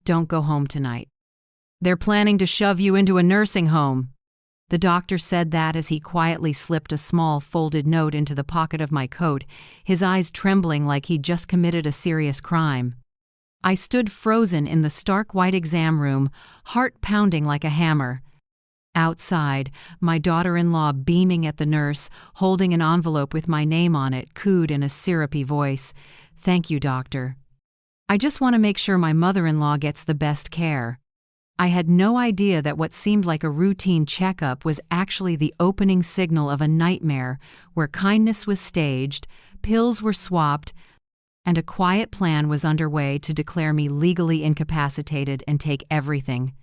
Don't go home tonight. They're planning to shove you into a nursing home." The doctor said that as he quietly slipped a small folded note into the pocket of my coat, his eyes trembling like he'd just committed a serious crime. I stood frozen in the stark white exam room, heart pounding like a hammer. Outside, my daughter-in-law, beaming at the nurse, holding an envelope with my name on it, cooed in a syrupy voice, "Thank you, doctor. I just want to make sure my mother-in-law gets the best care." I had no idea that what seemed like a routine checkup was actually the opening signal of a nightmare where kindness was staged, pills were swapped, and a quiet plan was underway to declare me legally incapacitated and take everything.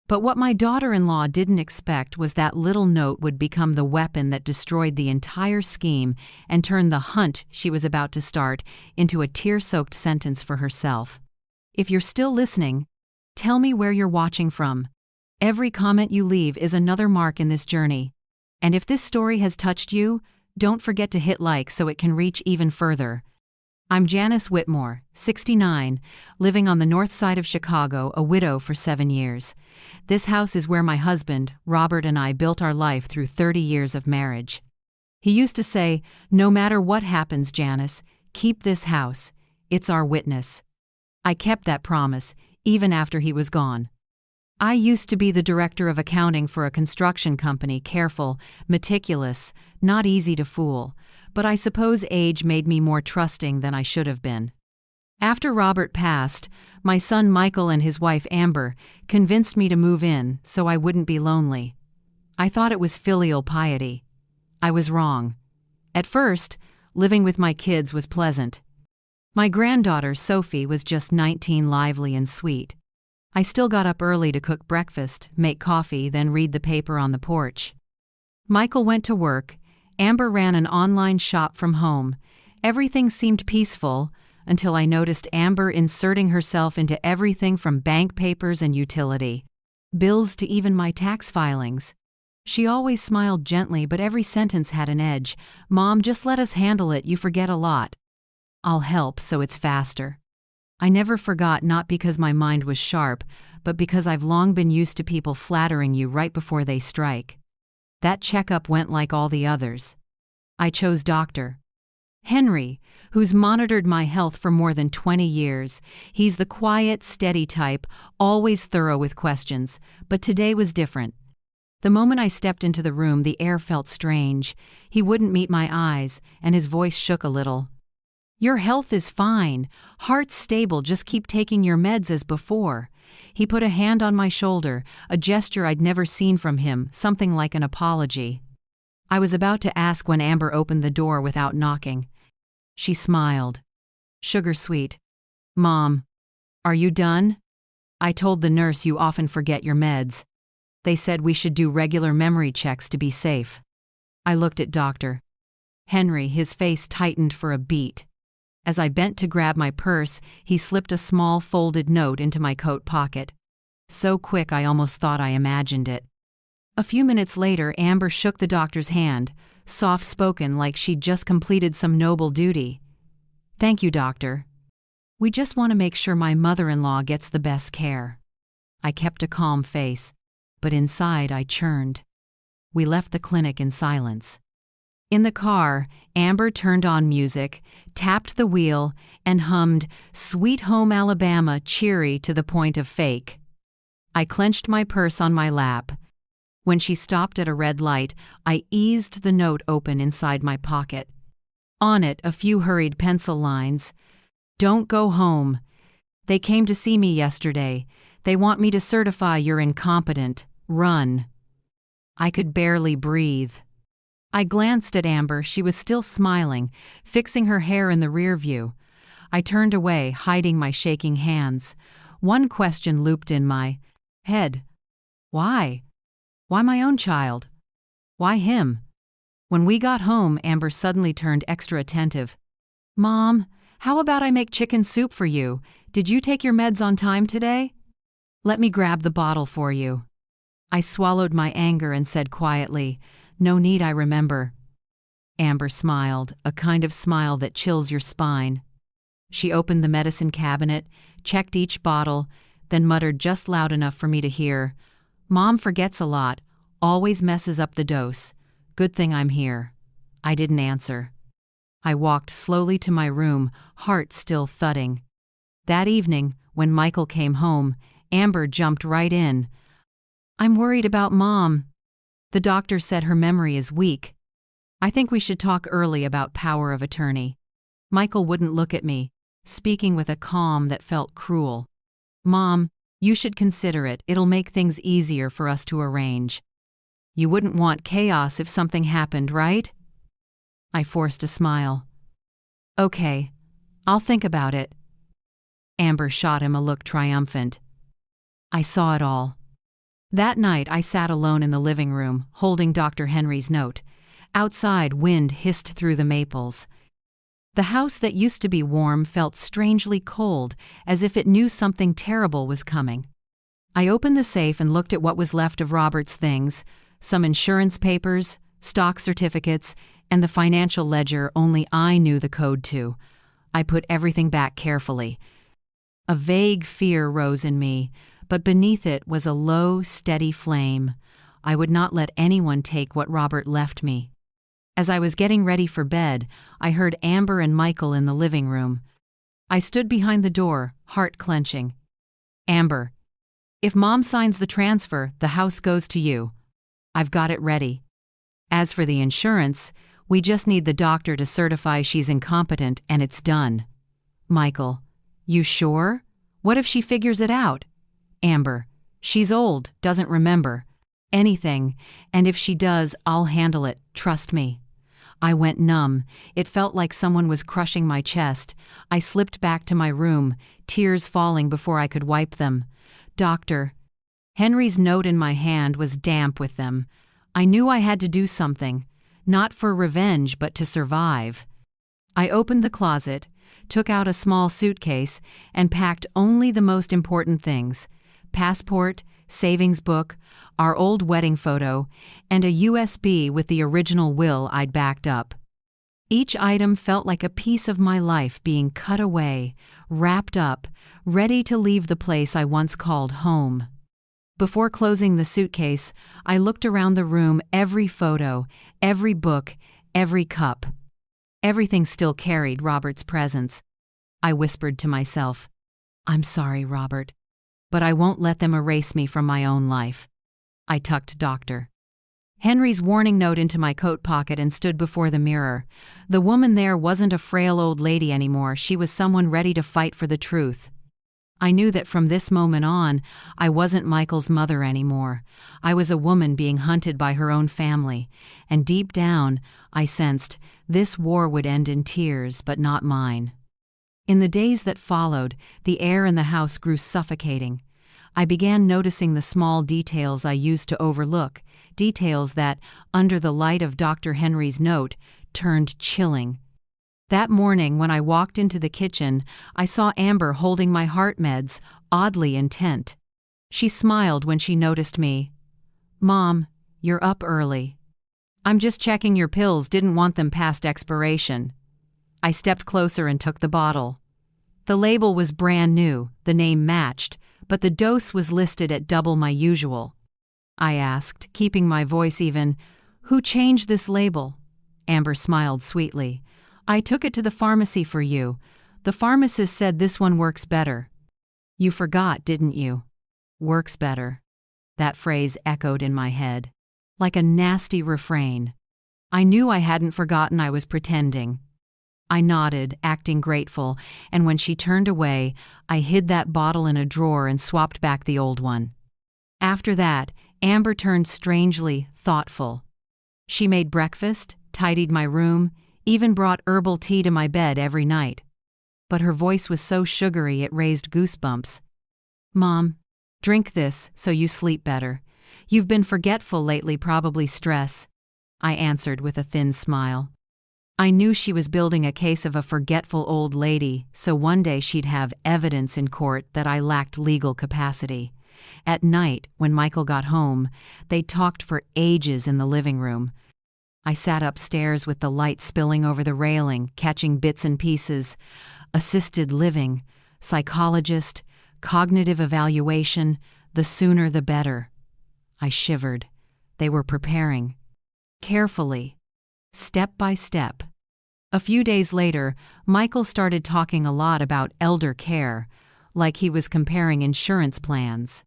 But what my daughter-in-law didn't expect was that little note would become the weapon that destroyed the entire scheme and turned the hunt she was about to start into a tear-soaked sentence for herself. If you're still listening, tell me where you're watching from. Every comment you leave is another mark in this journey. And if this story has touched you, don't forget to hit like so it can reach even further. I'm Janice Whitmore, 69, living on the north side of Chicago, a widow for 7 years. This house is where my husband, Robert, and I built our life through 30 years of marriage. He used to say, "No matter what happens, Janice, keep this house. It's our witness." I kept that promise, even after he was gone. I used to be the director of accounting for a construction company, careful, meticulous, not easy to fool, but I suppose age made me more trusting than I should have been. After Robert passed, my son Michael and his wife Amber convinced me to move in so I wouldn't be lonely. I thought it was filial piety. I was wrong. At first, living with my kids was pleasant. My granddaughter, Sophie, was just 19, lively and sweet. I still got up early to cook breakfast, make coffee, then read the paper on the porch. Michael went to work. Amber ran an online shop from home. Everything seemed peaceful until I noticed Amber inserting herself into everything from bank papers and utility bills to even my tax filings. She always smiled gently, but every sentence had an edge. "Mom, just let us handle it. You forget a lot." "I'll help so it's faster." I never forgot, not because my mind was sharp, but because I've long been used to people flattering you right before they strike. That checkup went like all the others. I chose Dr. Henry, who's monitored my health for more than 20 years. He's the quiet, steady type, always thorough with questions, but today was different. The moment I stepped into the room, the air felt strange. He wouldn't meet my eyes, and his voice shook a little. "Your health is fine. Heart's stable, just keep taking your meds as before." He put a hand on my shoulder, a gesture I'd never seen from him, something like an apology. I was about to ask when Amber opened the door without knocking. She smiled. "Sugar sweet. Mom, are you done? I told the nurse you often forget your meds. They said we should do regular memory checks to be safe." I looked at Dr. Henry, his face tightened for a beat. As I bent to grab my purse, he slipped a small folded note into my coat pocket. So quick I almost thought I imagined it. A few minutes later, Amber shook the doctor's hand, soft-spoken like she'd just completed some noble duty. "Thank you, doctor. We just want to make sure my mother-in-law gets the best care." I kept a calm face, but inside I churned. We left the clinic in silence. In the car, Amber turned on music, tapped the wheel, and hummed "Sweet Home Alabama," cheery to the point of fake. I clenched my purse on my lap. When she stopped at a red light, I eased the note open inside my pocket. On it, a few hurried pencil lines. "Don't go home. They came to see me yesterday. They want me to certify you're incompetent. Run." I could barely breathe. I glanced at Amber. She was still smiling, fixing her hair in the rear view. I turned away, hiding my shaking hands. One question looped in my head. Why? Why my own child? Why him? When we got home, Amber suddenly turned extra attentive. "Mom, how about I make chicken soup for you? Did you take your meds on time today?" "Let me grab the bottle for you." I swallowed my anger and said quietly, "No need, I remember." Amber smiled, a kind of smile that chills your spine. She opened the medicine cabinet, checked each bottle, then muttered just loud enough for me to hear, "Mom forgets a lot, always messes up the dose. Good thing I'm here." I didn't answer. I walked slowly to my room, heart still thudding. That evening, when Michael came home, Amber jumped right in. "I'm worried about Mom. The doctor said her memory is weak. I think we should talk early about power of attorney." Michael wouldn't look at me, speaking with a calm that felt cruel. "Mom, you should consider it. It'll make things easier for us to arrange. You wouldn't want chaos if something happened, right?" I forced a smile. "Okay, I'll think about it." Amber shot him a look triumphant. I saw it all. That night I sat alone in the living room, holding Dr. Henry's note. Outside, wind hissed through the maples. The house that used to be warm felt strangely cold, as if it knew something terrible was coming. I opened the safe and looked at what was left of Robert's things, some insurance papers, stock certificates, and the financial ledger only I knew the code to. I put everything back carefully. A vague fear rose in me, but beneath it was a low, steady flame. I would not let anyone take what Robert left me. As I was getting ready for bed, I heard Amber and Michael in the living room. I stood behind the door, heart clenching. "Amber, if Mom signs the transfer, the house goes to you. I've got it ready. As for the insurance, we just need the doctor to certify she's incompetent and it's done." Michael, "You sure? What if she figures it out?" Amber, "She's old, doesn't remember anything, and if she does, I'll handle it, trust me." I went numb. It felt like someone was crushing my chest. I slipped back to my room, tears falling before I could wipe them. "Doctor." Henry's note in my hand was damp with them. I knew I had to do something, not for revenge but to survive. I opened the closet, took out a small suitcase, and packed only the most important things: passport, savings book, our old wedding photo, and a USB with the original will I'd backed up. Each item felt like a piece of my life being cut away, wrapped up, ready to leave the place I once called home. Before closing the suitcase, I looked around the room, every photo, every book, every cup. Everything still carried Robert's presence. I whispered to myself, "I'm sorry, Robert, but I won't let them erase me from my own life." I tucked Dr. Henry's warning note into my coat pocket and stood before the mirror. The woman there wasn't a frail old lady anymore. She was someone ready to fight for the truth. I knew that from this moment on, I wasn't Michael's mother anymore. I was a woman being hunted by her own family, and deep down, I sensed this war would end in tears, but not mine. In the days that followed, the air in the house grew suffocating. I began noticing the small details I used to overlook, details that, under the light of Dr. Henry's note, turned chilling. That morning, when I walked into the kitchen, I saw Amber holding my heart meds, oddly intent. She smiled when she noticed me. "Mom, you're up early." "I'm just checking your pills, didn't want them past expiration." I stepped closer and took the bottle. The label was brand new, the name matched, but the dose was listed at double my usual. I asked, keeping my voice even, "Who changed this label?" Amber smiled sweetly. "I took it to the pharmacy for you. The pharmacist said this one works better." "You forgot, didn't you?" "Works better." That phrase echoed in my head, like a nasty refrain. I knew I hadn't forgotten. I was pretending. I nodded, acting grateful, and when she turned away, I hid that bottle in a drawer and swapped back the old one. After that, Amber turned strangely thoughtful. She made breakfast, tidied my room, even brought herbal tea to my bed every night. But her voice was so sugary it raised goosebumps. "Mom, drink this so you sleep better. You've been forgetful lately, probably stress," I answered with a thin smile. I knew she was building a case of a forgetful old lady, so one day she'd have evidence in court that I lacked legal capacity. At night, when Michael got home, they talked for ages in the living room. I sat upstairs with the light spilling over the railing, catching bits and pieces. Assisted living, psychologist, Cognitive evaluation, the sooner the better. I shivered. They were preparing. Carefully. Step by step. A few days later, Michael started talking a lot about elder care, like he was comparing insurance plans.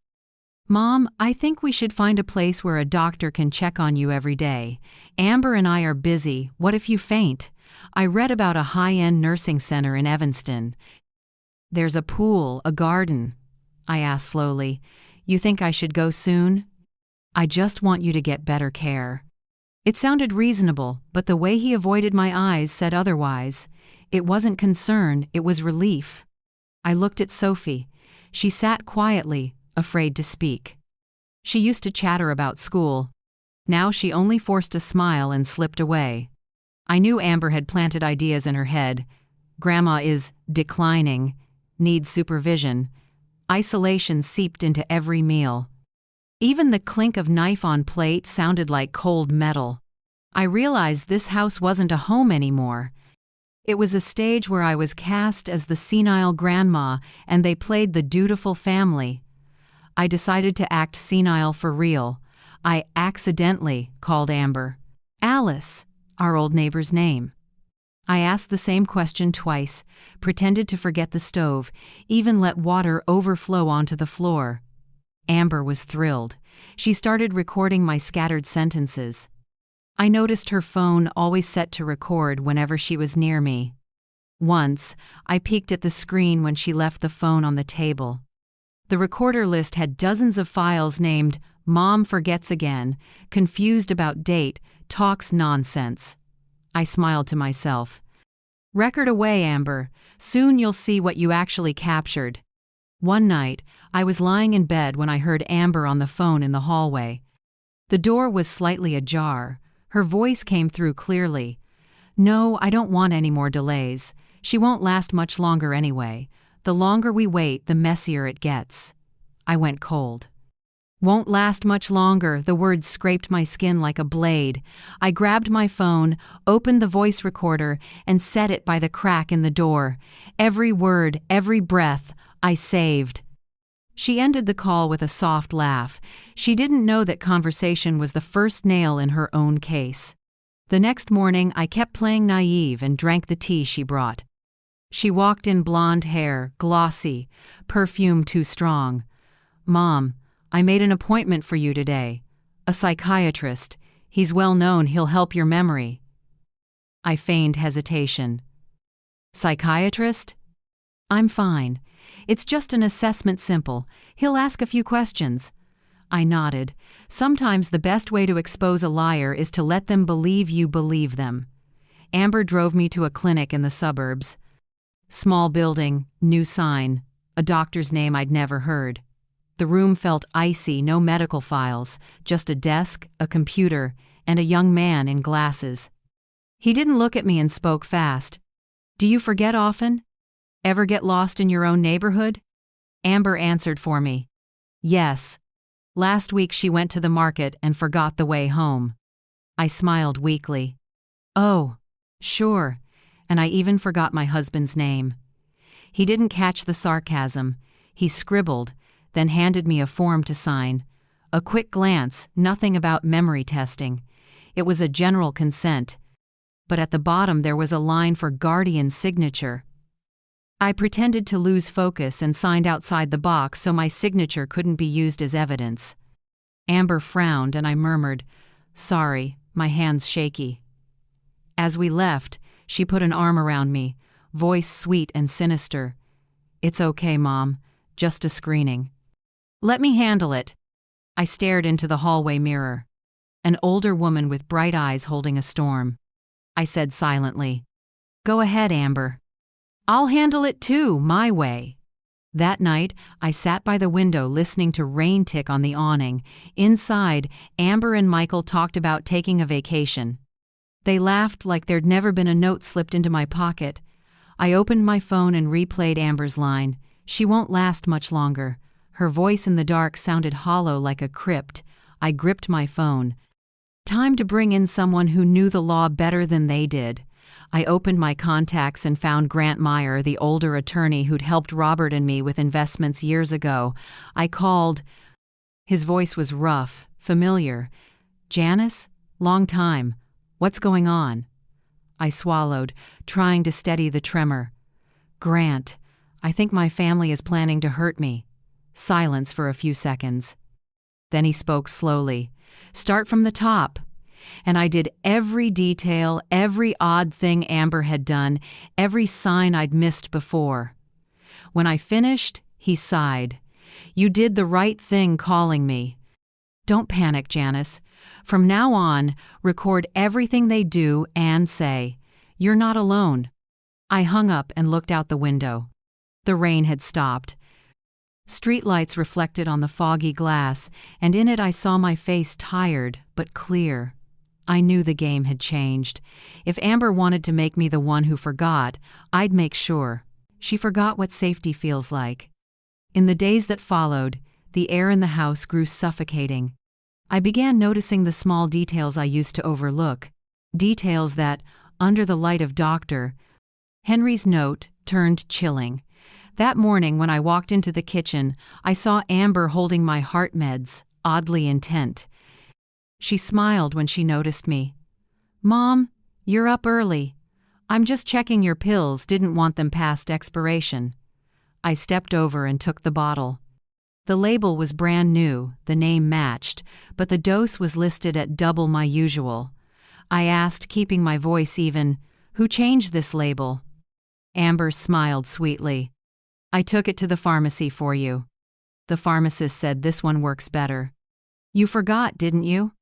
"Mom, I think we should find a place where a doctor can check on you every day. Amber and I are busy. What if you faint? I read about a high-end nursing center in Evanston. There's a pool, a garden." I asked slowly, "You think I should go soon?" "I just want you to get better care." It sounded reasonable, but the way he avoided my eyes said otherwise. It wasn't concern, it was relief. I looked at Sophie. She sat quietly, afraid to speak. She used to chatter about school. Now she only forced a smile and slipped away. I knew Amber had planted ideas in her head. Grandma is declining, needs supervision. Isolation seeped into every meal. Even the clink of knife on plate sounded like cold metal. I realized this house wasn't a home anymore. It was a stage where I was cast as the senile grandma and they played the dutiful family. I decided to act senile for real. I accidentally called Amber. Alice, our old neighbor's name. I asked the same question twice, pretended to forget the stove, even let water overflow onto the floor. Amber was thrilled. She started recording my scattered sentences. I noticed her phone always set to record whenever she was near me. Once, I peeked at the screen when she left the phone on the table. The recorder list had dozens of files named "Mom Forgets Again," "Confused About Date," "Talks Nonsense." I smiled to myself. "Record away, Amber. Soon you'll see what you actually captured." One night, I was lying in bed when I heard Amber on the phone in the hallway. The door was slightly ajar. Her voice came through clearly. "No, I don't want any more delays. She won't last much longer anyway. The longer we wait, the messier it gets." I went cold. "Won't last much longer," the words scraped my skin like a blade. I grabbed my phone, opened the voice recorder, and set it by the crack in the door. Every word, every breath, I saved. She ended the call with a soft laugh. She didn't know that conversation was the first nail in her own case. The next morning, I kept playing naive and drank the tea she brought. She walked in, blonde hair, glossy, perfume too strong. "Mom, I made an appointment for you today. A psychiatrist. He's well known, he'll help your memory." I feigned hesitation. "Psychiatrist?" "I'm fine. It's just an assessment, simple. He'll ask a few questions." I nodded. Sometimes the best way to expose a liar is to let them believe you believe them. Amber drove me to a clinic in the suburbs. Small building, new sign, a doctor's name I'd never heard. The room felt icy, no medical files, just a desk, a computer, and a young man in glasses. He didn't look at me and spoke fast. "Do you forget often? Ever get lost in your own neighborhood?" Amber answered for me. "Yes. Last week she went to the market and forgot the way home." I smiled weakly. "Oh, sure. And I even forgot my husband's name." He didn't catch the sarcasm. He scribbled, then handed me a form to sign. A quick glance, nothing about memory testing. It was a general consent. But at the bottom there was a line for guardian signature. I pretended to lose focus and signed outside the box so my signature couldn't be used as evidence. Amber frowned and I murmured, "Sorry, my hand's shaky." As we left, she put an arm around me, voice sweet and sinister. "It's okay, Mom. Just a screening." "Let me handle it." I stared into the hallway mirror. An older woman with bright eyes holding a storm. I said silently, "Go ahead, Amber." "I'll handle it too, my way." That night, I sat by the window listening to rain tick on the awning. Inside, Amber and Michael talked about taking a vacation. They laughed like there'd never been a note slipped into my pocket. I opened my phone and replayed Amber's line. "She won't last much longer." Her voice in the dark sounded hollow like a crypt. I gripped my phone. Time to bring in someone who knew the law better than they did. I opened my contacts and found Grant Meyer, the older attorney who'd helped Robert and me with investments years ago. I called. His voice was rough, familiar. "Janice? Long time. What's going on?" I swallowed, trying to steady the tremor. "Grant, I think my family is planning to hurt me." Silence for a few seconds. Then he spoke slowly. "Start from the top." And I did every detail, every odd thing Amber had done, every sign I'd missed before. When I finished, he sighed. "You did the right thing calling me. Don't panic, Janice. From now on, record everything they do and say. You're not alone." I hung up and looked out the window. The rain had stopped. Streetlights reflected on the foggy glass, and in it I saw my face tired but clear. I knew the game had changed. If Amber wanted to make me the one who forgot, I'd make sure. She forgot what safety feels like. In the days that followed, the air in the house grew suffocating. I began noticing the small details I used to overlook. Details that, under the light of Dr. Henry's note, turned chilling. That morning when I walked into the kitchen, I saw Amber holding my heart meds, oddly intent. She smiled when she noticed me. "Mom, you're up early. I'm just checking your pills, didn't want them past expiration." I stepped over and took the bottle. The label was brand new, the name matched, but the dose was listed at double my usual. I asked, keeping my voice even, "Who changed this label?" Amber smiled sweetly. "I took it to the pharmacy for you. The pharmacist said this one works better." "You forgot, didn't you?"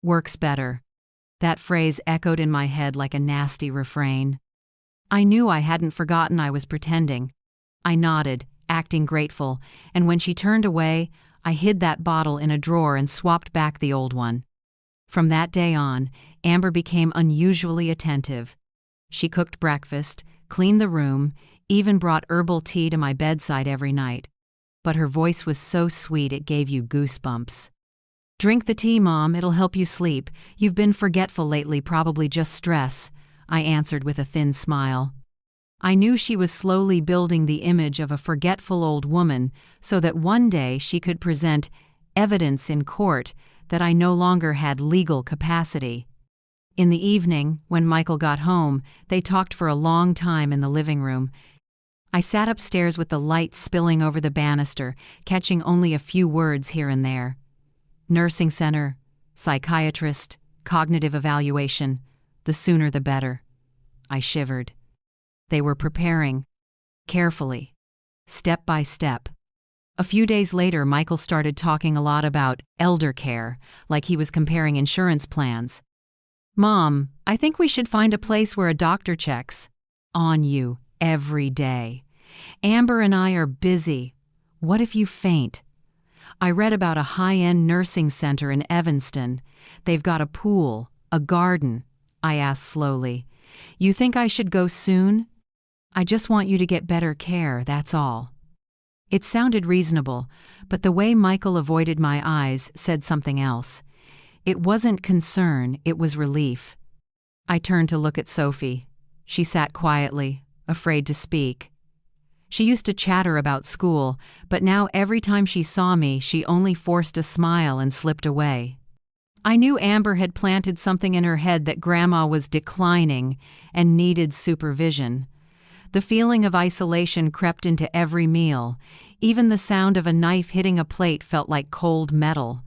"Works better." That phrase echoed in my head like a nasty refrain. I knew I hadn't forgotten. I was pretending. I nodded, acting grateful, and when she turned away, I hid that bottle in a drawer and swapped back the old one. From that day on, Amber became unusually attentive. She cooked breakfast, cleaned the room, even brought herbal tea to my bedside every night. But her voice was so sweet it gave you goosebumps. "Drink the tea, Mom, it'll help you sleep. You've been forgetful lately, probably just stress," I answered with a thin smile. I knew she was slowly building the image of a forgetful old woman so that one day she could present evidence in court that I no longer had legal capacity. In the evening, when Michael got home, they talked for a long time in the living room. I sat upstairs with the light spilling over the banister, catching only a few words here and there. Nursing center, psychiatrist, cognitive evaluation, the sooner the better. I shivered. They were preparing, carefully, step by step. A few days later, Michael started talking a lot about elder care, like he was comparing insurance plans. "Mom, I think we should find a place where a doctor checks on you every day. Amber and I are busy. What if you faint?" I read about a high-end nursing center in Evanston. They've got a pool, a garden. I asked slowly. "You think I should go soon?" "I just want you to get better care, that's all." It sounded reasonable, but the way Michael avoided my eyes said something else. It wasn't concern, it was relief. I turned to look at Sophie. She sat quietly, afraid to speak. She used to chatter about school, but now every time she saw me, she only forced a smile and slipped away. I knew Amber had planted something in her head that Grandma was declining and needed supervision. The feeling of isolation crept into every meal. Even the sound of a knife hitting a plate felt like cold metal.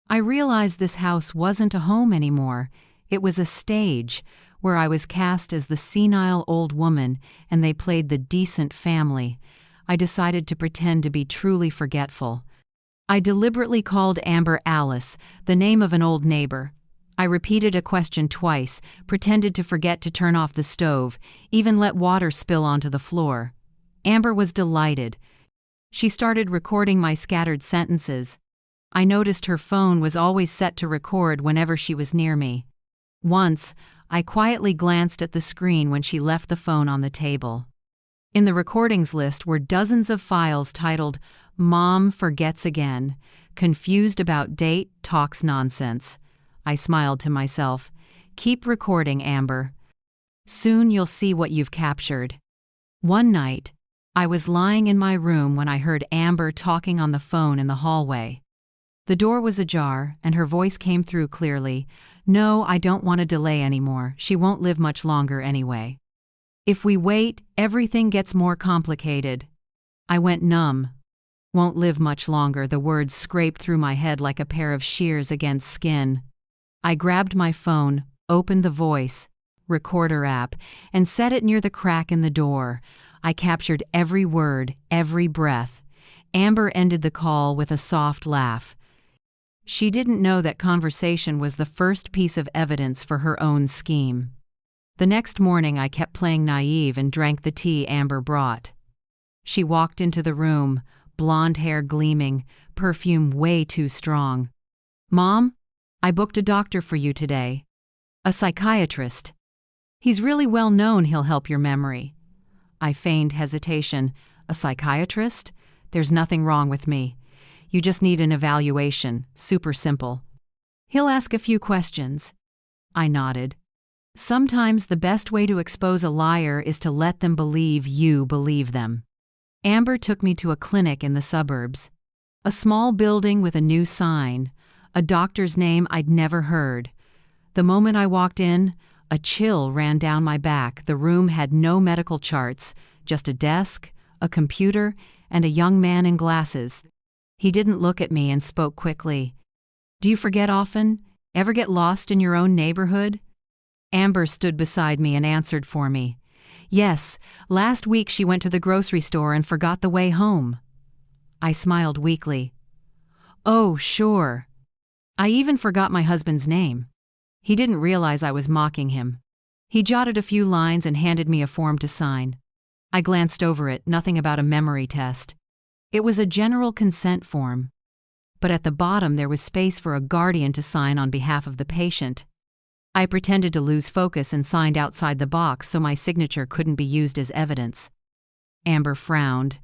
I realized this house wasn't a home anymore. It was a stage where I was cast as the senile old woman and they played the decent family. I decided to pretend to be truly forgetful. I deliberately called Amber Alice, the name of an old neighbor. I repeated a question twice, pretended to forget to turn off the stove, even let water spill onto the floor. Amber was delighted. She started recording my scattered sentences. I noticed her phone was always set to record whenever she was near me. Once, I quietly glanced at the screen when she left the phone on the table. In the recordings list were dozens of files titled "Mom Forgets Again," "Confused About Date, Talks Nonsense." I smiled to myself. "Keep recording, Amber." Soon you'll see what you've captured. One night, I was lying in my room when I heard Amber talking on the phone in the hallway. The door was ajar, and her voice came through clearly. "No, I don't want to delay anymore. She won't live much longer anyway. If we wait, everything gets more complicated." I went numb. "Won't live much longer," the words scraped through my head like a pair of shears against skin. I grabbed my phone, opened the voice recorder app, and set it near the crack in the door. I captured every word, every breath. Amber ended the call with a soft laugh. She didn't know that conversation was the first piece of evidence for her own scheme. The next morning I kept playing naive and drank the tea Amber brought. She walked into the room, blonde hair gleaming, perfume way too strong. "Mom, I booked a doctor for you today. A psychiatrist. He's really well known, he'll help your memory." I feigned hesitation. "A psychiatrist? There's nothing wrong with me. You just need an evaluation, super simple. He'll ask a few questions." I nodded. Sometimes the best way to expose a liar is to let them believe you believe them. Amber took me to a clinic in the suburbs. A small building with a new sign, a doctor's name I'd never heard. The moment I walked in, a chill ran down my back. The room had no medical charts, just a desk, a computer, and a young man in glasses. He didn't look at me and spoke quickly. "Do you forget often? Ever get lost in your own neighborhood?" Amber stood beside me and answered for me. "Yes, last week she went to the grocery store and forgot the way home." I smiled weakly. "Oh, sure. I even forgot my husband's name." He didn't realize I was mocking him. He jotted a few lines and handed me a form to sign. I glanced over it, nothing about a memory test. It was a general consent form. But at the bottom there was space for a guardian to sign on behalf of the patient. I pretended to lose focus and signed outside the box so my signature couldn't be used as evidence. Amber frowned,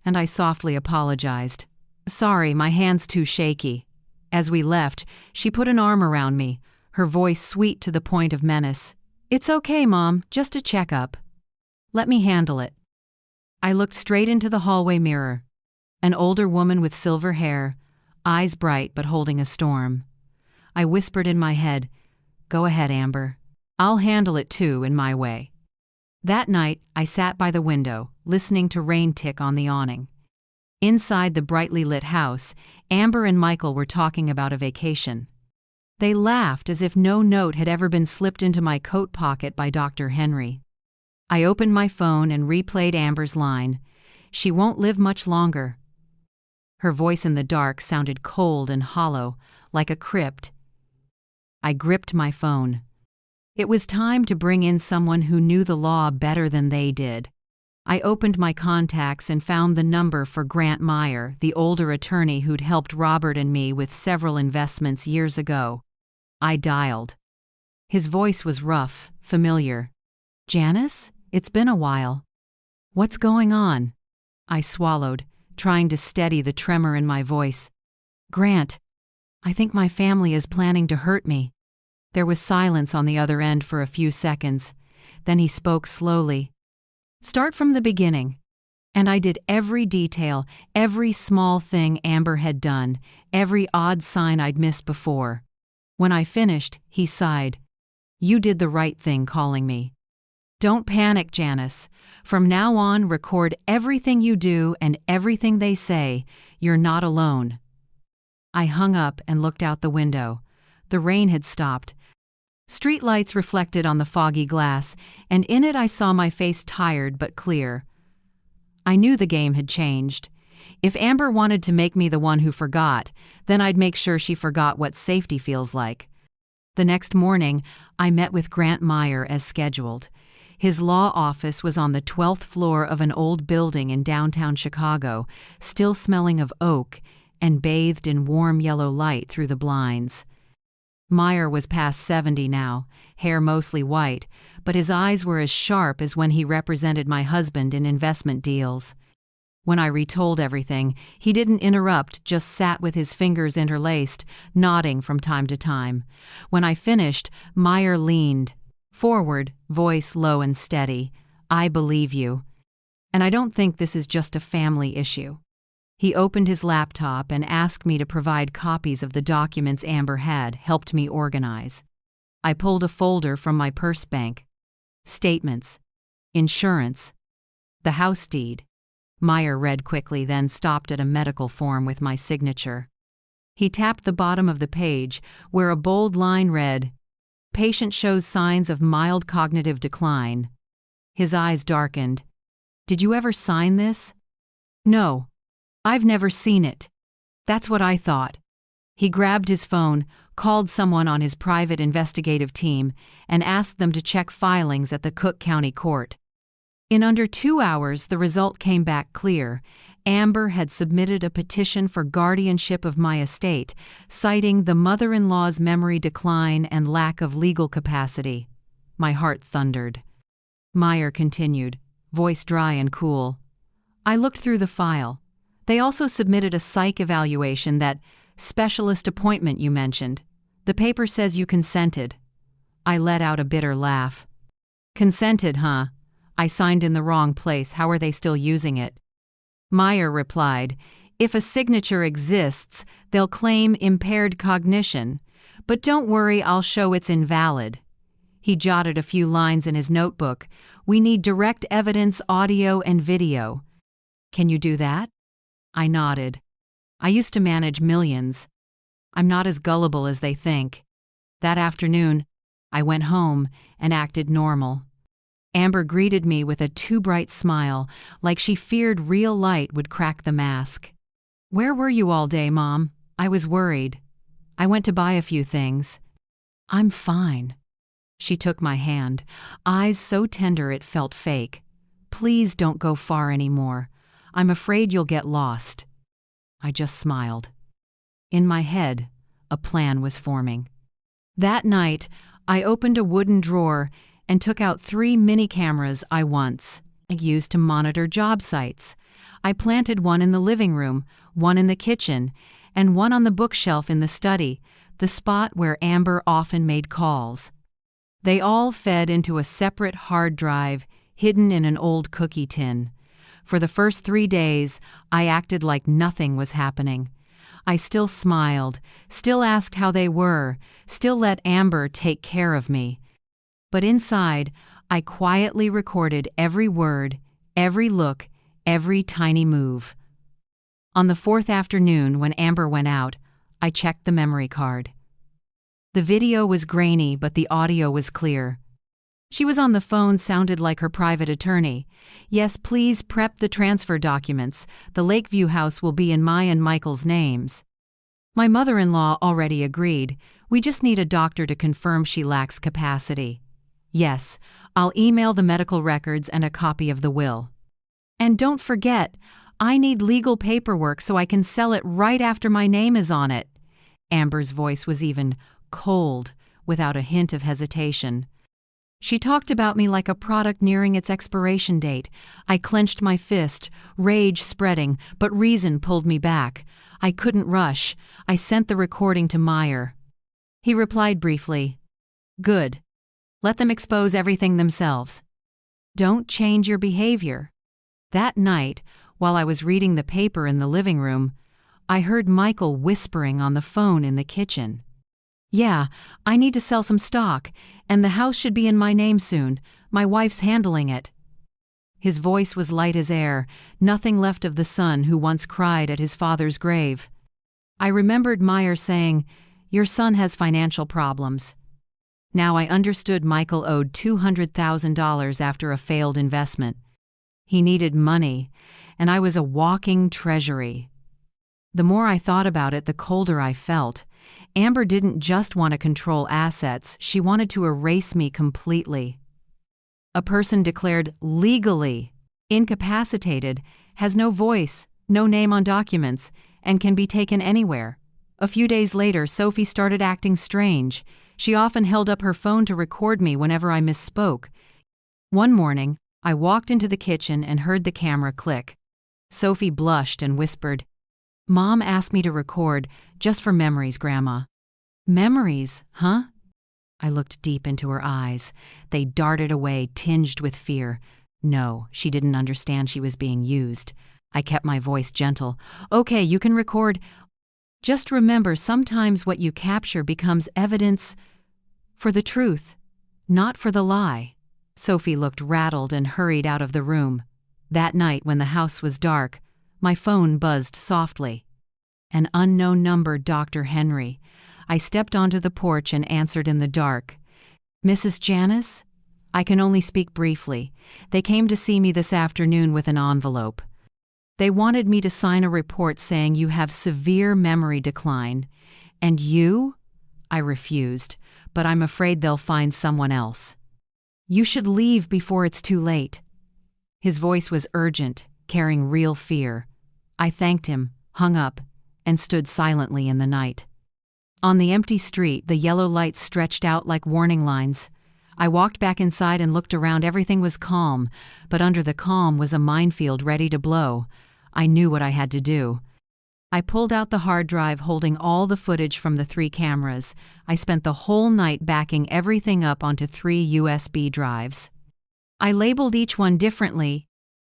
and I softly apologized. "Sorry, my hand's too shaky." As we left, she put an arm around me, her voice sweet to the point of menace. "It's okay, Mom, just a checkup. Let me handle it." I looked straight into the hallway mirror. An older woman with silver hair, eyes bright but holding a storm. I whispered in my head, "Go ahead, Amber. I'll handle it too, in my way." That night, I sat by the window, listening to rain tick on the awning. Inside the brightly lit house, Amber and Michael were talking about a vacation. They laughed as if no note had ever been slipped into my coat pocket by Dr. Henry. I opened my phone and replayed Amber's line, "She won't live much longer." Her voice in the dark sounded cold and hollow, like a crypt. I gripped my phone. It was time to bring in someone who knew the law better than they did. I opened my contacts and found the number for Grant Meyer, the older attorney who'd helped Robert and me with several investments years ago. I dialed. His voice was rough, familiar. "Janice, it's been a while. What's going on?" I swallowed, trying to steady the tremor in my voice. "Grant, I think my family is planning to hurt me." There was silence on the other end for a few seconds. Then he spoke slowly. "Start from the beginning." And I did every detail, every small thing Amber had done, every odd sign I'd missed before. When I finished, he sighed. "You did the right thing calling me. Don't panic, Janice. From now on, record everything you do and everything they say. You're not alone." I hung up and looked out the window. The rain had stopped. Streetlights reflected on the foggy glass, and in it I saw my face tired but clear. I knew the game had changed. If Amber wanted to make me the one who forgot, then I'd make sure she forgot what safety feels like. The next morning, I met with Grant Meyer as scheduled. His law office was on the 12th floor of an old building in downtown Chicago, still smelling of oak and bathed in warm yellow light through the blinds. Meyer was past 70 now, hair mostly white, but his eyes were as sharp as when he represented my husband in investment deals. When I retold everything, he didn't interrupt, just sat with his fingers interlaced, nodding from time to time. When I finished, Meyer leaned. Forward, voice low and steady. I believe you. And I don't think this is just a family issue. He opened his laptop and asked me to provide copies of the documents Amber had helped me organize. I pulled a folder from my purse bank. Statements. Insurance. The house deed. Meyer read quickly, then stopped at a medical form with my signature. He tapped the bottom of the page, where a bold line read, "Patient shows signs of mild cognitive decline." His eyes darkened. "Did you ever sign this?" "No. I've never seen it." "That's what I thought." He grabbed his phone, called someone on his private investigative team, and asked them to check filings at the Cook County Court. In under 2 hours, the result came back clear. Amber had submitted a petition for guardianship of my estate, citing the mother-in-law's memory decline and lack of legal capacity. My heart thundered. Meyer continued, voice dry and cool. "I looked through the file. They also submitted a psych evaluation, that specialist appointment you mentioned. The paper says you consented." I let out a bitter laugh. "Consented, huh? I signed in the wrong place. How are they still using it?" Meyer replied, "If a signature exists, they'll claim impaired cognition. But don't worry, I'll show it's invalid." He jotted a few lines in his notebook. "We need direct evidence, audio and video." "Can you do that?" I nodded. "I used to manage millions. I'm not as gullible as they think." That afternoon, I went home and acted normal. Amber greeted me with a too bright smile, like she feared real light would crack the mask. "Where were you all day, Mom? I was worried." "I went to buy a few things." "I'm fine." She took my hand, eyes so tender it felt fake. "Please don't go far anymore. I'm afraid you'll get lost." I just smiled. In my head, a plan was forming. That night, I opened a wooden drawer and took out 3 mini cameras I once used to monitor job sites. I planted one in the living room, one in the kitchen, and one on the bookshelf in the study, the spot where Amber often made calls. They all fed into a separate hard drive hidden in an old cookie tin. For the first 3 days, I acted like nothing was happening. I still smiled, still asked how they were, still let Amber take care of me. But inside, I quietly recorded every word, every look, every tiny move. On the 4th afternoon, when Amber went out, I checked the memory card. The video was grainy, but the audio was clear. She was on the phone, sounded like her private attorney. "Yes, please prep the transfer documents. The Lakeview house will be in my and Michael's names." My mother-in-law already agreed. "We just need a doctor to confirm she lacks capacity." "Yes, I'll email the medical records and a copy of the will." "And don't forget, I need legal paperwork so I can sell it right after my name is on it." Amber's voice was even cold, without a hint of hesitation. She talked about me like a product nearing its expiration date. I clenched my fist, rage spreading, but reason pulled me back. I couldn't rush. I sent the recording to Meyer. He replied briefly, "Good. Let them expose everything themselves. Don't change your behavior." That night, while I was reading the paper in the living room, I heard Michael whispering on the phone in the kitchen. "Yeah, I need to sell some stock, and the house should be in my name soon. My wife's handling it." His voice was light as air, nothing left of the son who once cried at his father's grave. I remembered Meyer saying, "Your son has financial problems." Now I understood Michael owed $200,000 after a failed investment. He needed money, and I was a walking treasury. The more I thought about it, the colder I felt. Amber didn't just want to control assets, she wanted to erase me completely. A person declared legally incapacitated has no voice, no name on documents, and can be taken anywhere. A few days later, Sophie started acting strange. She often held up her phone to record me whenever I misspoke. One morning, I walked into the kitchen and heard the camera click. Sophie blushed and whispered, "Mom asked me to record, just for memories, Grandma." "Memories, huh?" I looked deep into her eyes. They darted away, tinged with fear. No, she didn't understand she was being used. I kept my voice gentle. Okay, you can record. Just remember, sometimes what you capture becomes evidence for the truth, not for the lie. Sophie looked rattled and hurried out of the room. That night, when the house was dark, my phone buzzed softly. An unknown number, Dr. Henry. I stepped onto the porch and answered in the dark. Mrs. Janice? I can only speak briefly. They came to see me this afternoon with an envelope. They wanted me to sign a report saying you have severe memory decline. And you? I refused, but I'm afraid they'll find someone else. You should leave before it's too late. His voice was urgent, carrying real fear. I thanked him, hung up, and stood silently in the night. On the empty street, the yellow lights stretched out like warning lines. I walked back inside and looked around. Everything was calm, but under the calm was a minefield ready to blow. I knew what I had to do. I pulled out the hard drive holding all the footage from the 3 cameras. I spent the whole night backing everything up onto 3 USB drives. I labeled each one differently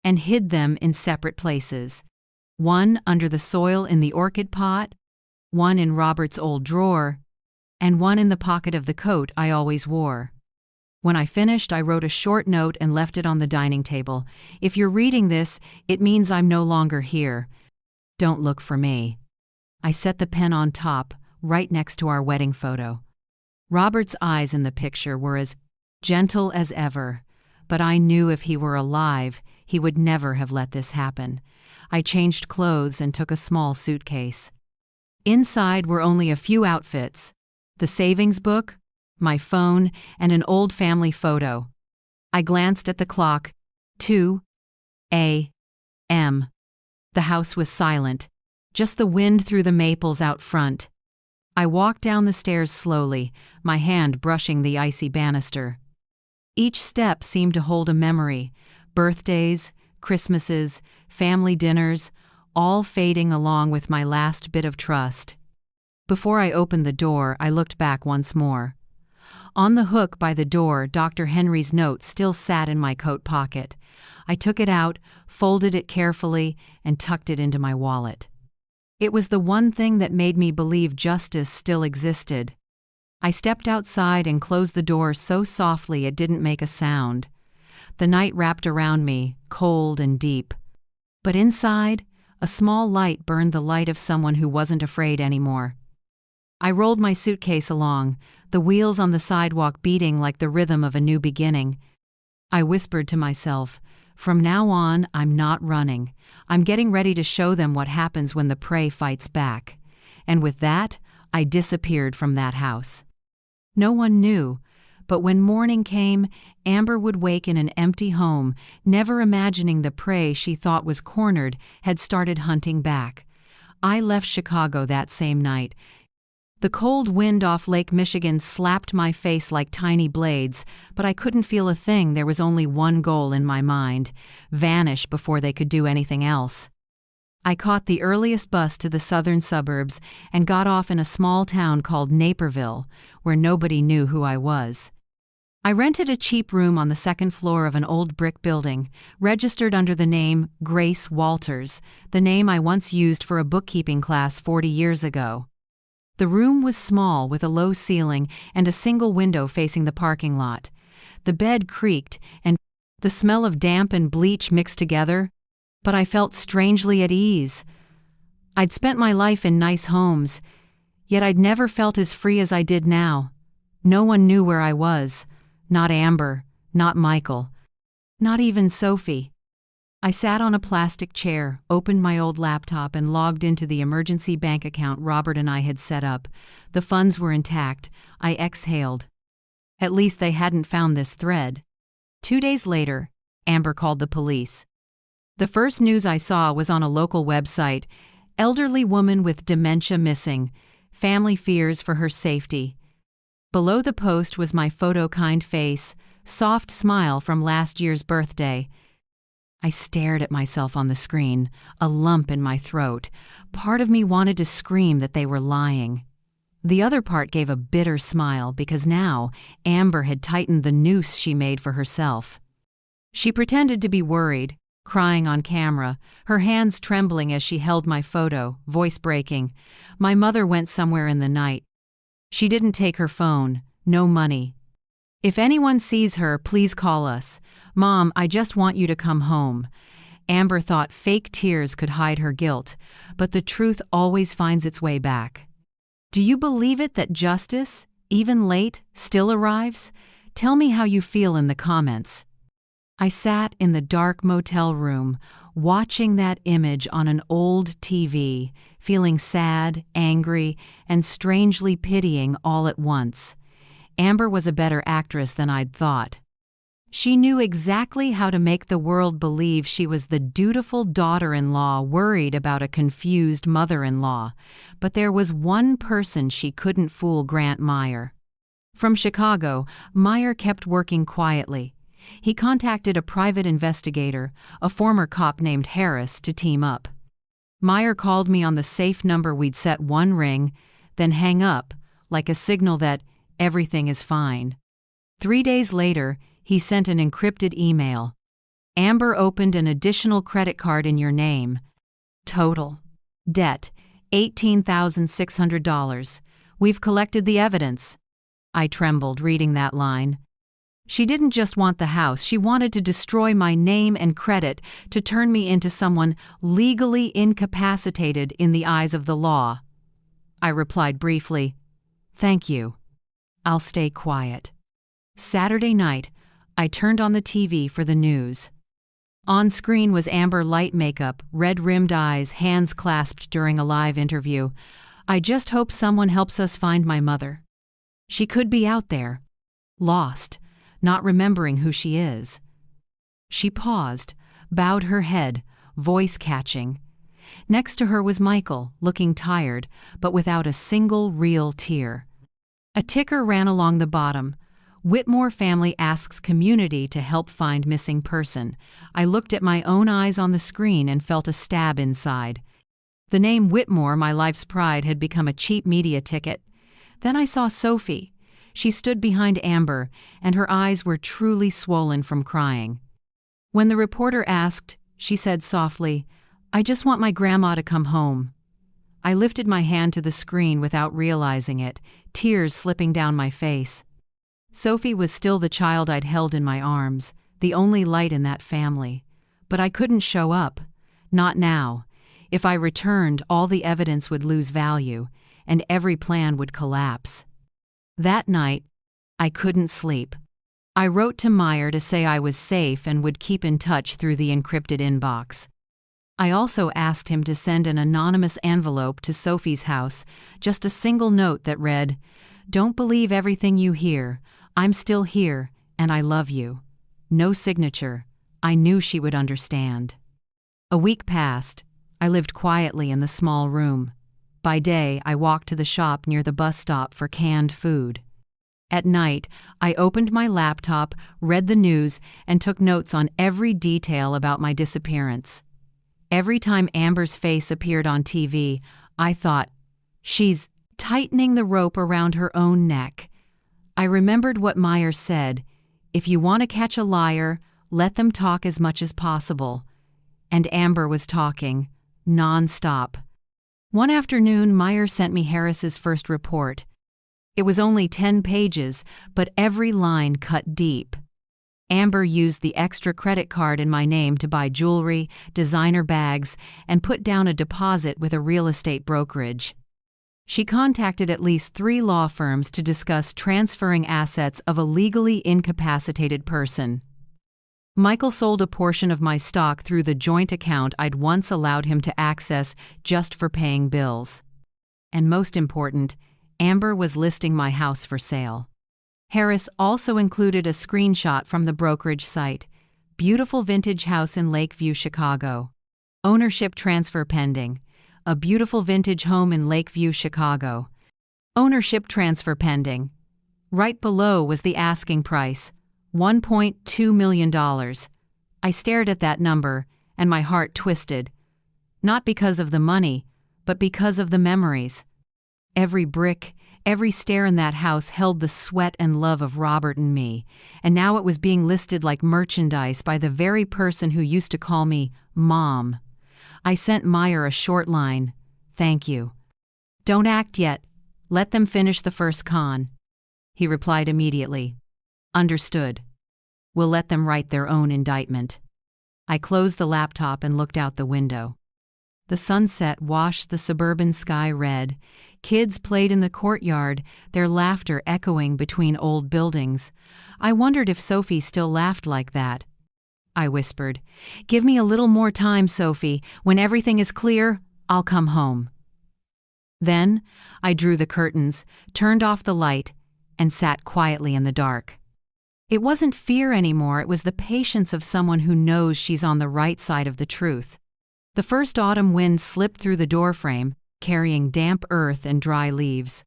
and hid them in separate places. One under the soil in the orchid pot, one in Robert's old drawer, and one in the pocket of the coat I always wore. When I finished, I wrote a short note and left it on the dining table. If you're reading this, it means I'm no longer here. Don't look for me. I set the pen on top, right next to our wedding photo. Robert's eyes in the picture were as gentle as ever, but I knew if he were alive, he would never have let this happen. I changed clothes and took a small suitcase. Inside were only a few outfits: the savings book, my phone, and an old family photo. I glanced at the clock. 2 a.m. The house was silent, just the wind through the maples out front. I walked down the stairs slowly, my hand brushing the icy banister. Each step seemed to hold a memory: birthdays, Christmases, family dinners, all fading along with my last bit of trust. Before I opened the door, I looked back once more. On the hook by the door, Dr. Henry's note still sat in my coat pocket. I took it out, folded it carefully, and tucked it into my wallet. It was the one thing that made me believe justice still existed. I stepped outside and closed the door so softly it didn't make a sound. The night wrapped around me, cold and deep. But inside, a small light burned, the light of someone who wasn't afraid anymore. I rolled my suitcase along, the wheels on the sidewalk beating like the rhythm of a new beginning. I whispered to myself, from now on, I'm not running. I'm getting ready to show them what happens when the prey fights back. And with that, I disappeared from that house. No one knew, but when morning came, Amber would wake in an empty home, never imagining the prey she thought was cornered had started hunting back. I left Chicago that same night. The cold wind off Lake Michigan slapped my face like tiny blades, but I couldn't feel a thing. There was only one goal in my mind: vanish before they could do anything else. I caught the earliest bus to the southern suburbs and got off in a small town called Naperville, where nobody knew who I was. I rented a cheap room on the second floor of an old brick building, registered under the name Grace Walters, the name I once used for a bookkeeping class 40 years ago. The room was small, with a low ceiling and a single window facing the parking lot. The bed creaked, and the smell of damp and bleach mixed together, but I felt strangely at ease. I'd spent my life in nice homes, yet I'd never felt as free as I did now. No one knew where I was. Not Amber, not Michael, not even Sophie. I sat on a plastic chair, opened my old laptop, and logged into the emergency bank account Robert and I had set up. The funds were intact. I exhaled. At least they hadn't found this thread. 2 days later, Amber called the police. The first news I saw was on a local website: elderly woman with dementia missing, family fears for her safety. Below the post was my photo-kind face, soft smile from last year's birthday. I stared at myself on the screen, a lump in my throat. Part of me wanted to scream that they were lying. The other part gave a bitter smile because now Amber had tightened the noose she made for herself. She pretended to be worried, crying on camera, her hands trembling as she held my photo, voice breaking. My mother went somewhere in the night. She didn't take her phone, no money. If anyone sees her, please call us. Mom, I just want you to come home. Amber thought fake tears could hide her guilt, but the truth always finds its way back. Do you believe it that justice, even late, still arrives? Tell me how you feel in the comments. I sat in the dark motel room, watching that image on an old TV, feeling sad, angry, and strangely pitying all at once. Amber was a better actress than I'd thought. She knew exactly how to make the world believe she was the dutiful daughter-in-law worried about a confused mother-in-law, but there was one person she couldn't fool: Grant Meyer. From Chicago, Meyer kept working quietly. He contacted a private investigator, a former cop named Harris, to team up. Meyer called me on the safe number we'd set, one ring, then hang up, like a signal that everything is fine. 3 days later, he sent an encrypted email. Amber opened an additional credit card in your name. Total debt, $18,600. We've collected the evidence. I trembled reading that line. She didn't just want the house, she wanted to destroy my name and credit, to turn me into someone legally incapacitated in the eyes of the law. I replied briefly, "Thank you. I'll stay quiet." Saturday night, I turned on the TV for the news. On screen was Amber, light makeup, red-rimmed eyes, hands clasped during a live interview. "I just hope someone helps us find my mother. She could be out there, lost, not remembering who she is." She paused, bowed her head, voice catching. Next to her was Michael, looking tired, but without a single real tear. A ticker ran along the bottom. "Whitmore family asks community to help find missing person." I looked at my own eyes on the screen and felt a stab inside. The name Whitmore, my life's pride, had become a cheap media ticket. Then I saw Sophie. She stood behind Amber, and her eyes were truly swollen from crying. When the reporter asked, she said softly, "I just want my grandma to come home." I lifted my hand to the screen without realizing it, tears slipping down my face. Sophie was still the child I'd held in my arms, the only light in that family. But I couldn't show up. Not now. If I returned, all the evidence would lose value, and every plan would collapse. That night, I couldn't sleep. I wrote to Meyer to say I was safe and would keep in touch through the encrypted inbox. I also asked him to send an anonymous envelope to Sophie's house, just a single note that read, "Don't believe everything you hear. I'm still here, and I love you." No signature. I knew she would understand. A week passed. I lived quietly in the small room. By day, I walked to the shop near the bus stop for canned food. At night, I opened my laptop, read the news, and took notes on every detail about my disappearance. Every time Amber's face appeared on TV, I thought, she's tightening the rope around her own neck. I remembered what Meyer said, "If you want to catch a liar, let them talk as much as possible." And Amber was talking, non-stop. One afternoon, Meyer sent me Harris's first report. It was only 10 pages, but every line cut deep. Amber used the extra credit card in my name to buy jewelry, designer bags, and put down a deposit with a real estate brokerage. She contacted at least 3 law firms to discuss transferring assets of a legally incapacitated person. Michael sold a portion of my stock through the joint account I'd once allowed him to access just for paying bills. And most important, Amber was listing my house for sale. Harris also included a screenshot from the brokerage site. "Beautiful vintage house in Lakeview, Chicago. Ownership transfer pending. A beautiful vintage home in Lakeview, Chicago. Ownership transfer pending." Right below was the asking price, $1.2 million. I stared at that number, and my heart twisted. Not because of the money, but because of the memories. Every brick, Every stair in that house held the sweat and love of Robert and me, and now it was being listed like merchandise by the very person who used to call me Mom. I sent Meyer a short line, "Thank you. Don't act yet. Let them finish the first con." He replied immediately, "Understood. We'll let them write their own indictment." I closed the laptop and looked out the window. The sunset washed the suburban sky red. Kids played in the courtyard, their laughter echoing between old buildings. I wondered if Sophie still laughed like that. I whispered, "Give me a little more time, Sophie. When everything is clear, I'll come home." Then I drew the curtains, turned off the light, and sat quietly in the dark. It wasn't fear anymore, it was the patience of someone who knows she's on the right side of the truth. The first autumn wind slipped through the doorframe, carrying damp earth and dry leaves.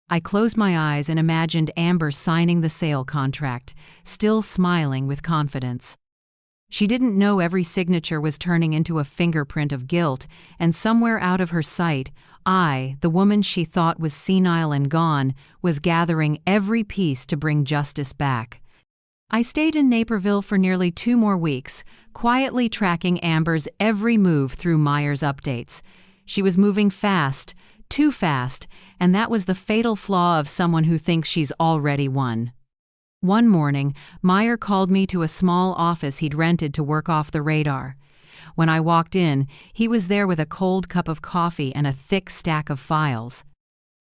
I closed my eyes and imagined Amber signing the sale contract, still smiling with confidence. She didn't know every signature was turning into a fingerprint of guilt, and somewhere out of her sight, I, the woman she thought was senile and gone, was gathering every piece to bring justice back. I stayed in Naperville for nearly 2 more weeks, quietly tracking Amber's every move through Meyer's updates. She was moving fast, too fast, and that was the fatal flaw of someone who thinks she's already won. One morning, Meyer called me to a small office he'd rented to work off the radar. When I walked in, he was there with a cold cup of coffee and a thick stack of files.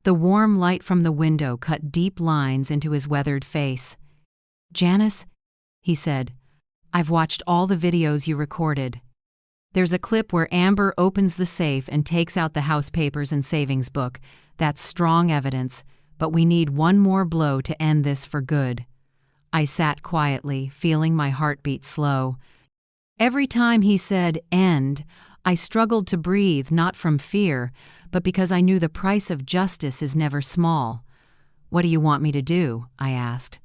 The warm light from the window cut deep lines into his weathered face. "Janice," he said, "I've watched all the videos you recorded. There's a clip where Amber opens the safe and takes out the house papers and savings book. That's strong evidence, but we need one more blow to end this for good." I sat quietly, feeling my heartbeat slow. Every time he said "end," I struggled to breathe, not from fear, but because I knew the price of justice is never small. "What do you want me to do?" I asked.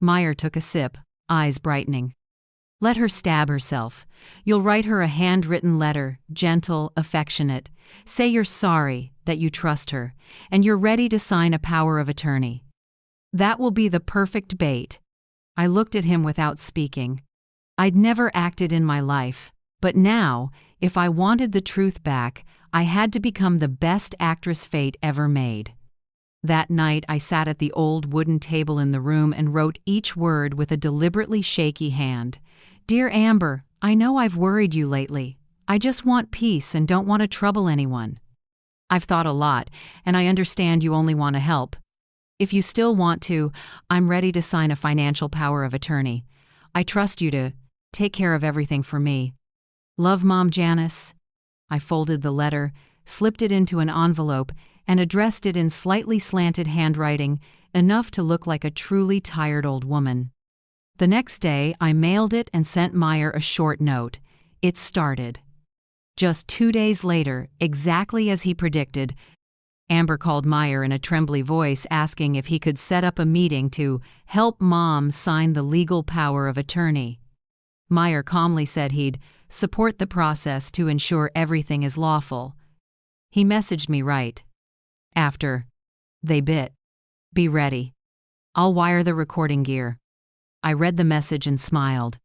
Meyer took a sip, eyes brightening. "Let her stab herself. You'll write her a handwritten letter, gentle, affectionate. Say you're sorry, that you trust her, and you're ready to sign a power of attorney. That will be the perfect bait." I looked at him without speaking. I'd never acted in my life, but now, if I wanted the truth back, I had to become the best actress fate ever made. That night, I sat at the old wooden table in the room and wrote each word with a deliberately shaky hand. "Dear Amber, I know I've worried you lately. I just want peace and don't want to trouble anyone. I've thought a lot, and I understand you only want to help. If you still want to, I'm ready to sign a financial power of attorney. I trust you to take care of everything for me. Love, Mom, Janice." I folded the letter, slipped it into an envelope, and addressed it in slightly slanted handwriting, enough to look like a truly tired old woman. The next day, I mailed it and sent Meyer a short note. It started. Just 2 days later, exactly as he predicted, Amber called Meyer in a trembly voice asking if he could set up a meeting to help Mom sign the legal power of attorney. Meyer calmly said he'd support the process to ensure everything is lawful. He messaged me right after, "They bit. Be ready. I'll wire the recording gear." I read the message and smiled.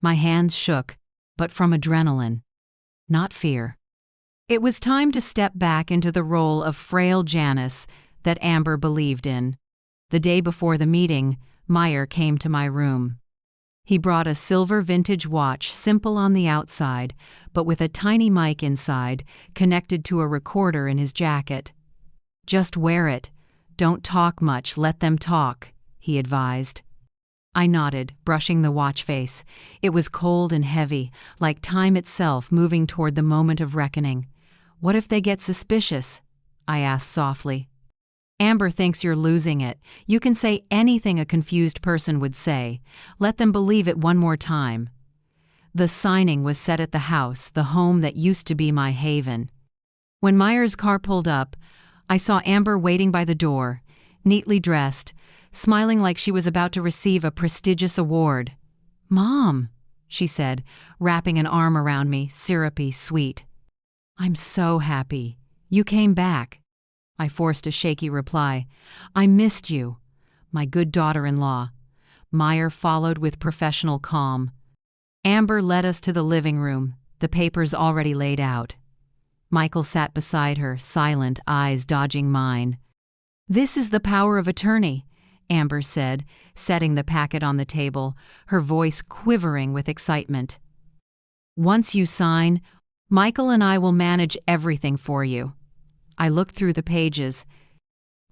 My hands shook, but from adrenaline, not fear. It was time to step back into the role of frail Janice that Amber believed in. The day before the meeting, Meyer came to my room. He brought a silver vintage watch, simple on the outside, but with a tiny mic inside, connected to a recorder in his jacket. "Just wear it. Don't talk much, let them talk," he advised. I nodded, brushing the watch face. It was cold and heavy, like time itself moving toward the moment of reckoning. "What if they get suspicious?" I asked softly. "Amber thinks you're losing it. You can say anything a confused person would say. Let them believe it one more time." The signing was set at the house, the home that used to be my haven. When Meyer's car pulled up, I saw Amber waiting by the door, neatly dressed, smiling like she was about to receive a prestigious award. "Mom," she said, wrapping an arm around me, syrupy, sweet. "I'm so happy. You came back." I forced a shaky reply. I missed you, my good daughter-in-law. Meyer followed with professional calm. Amber led us to the living room, the papers already laid out. Michael sat beside her, silent, eyes dodging mine. This is the power of attorney, Amber said, setting the packet on the table, her voice quivering with excitement. Once you sign, Michael and I will manage everything for you. I looked through the pages,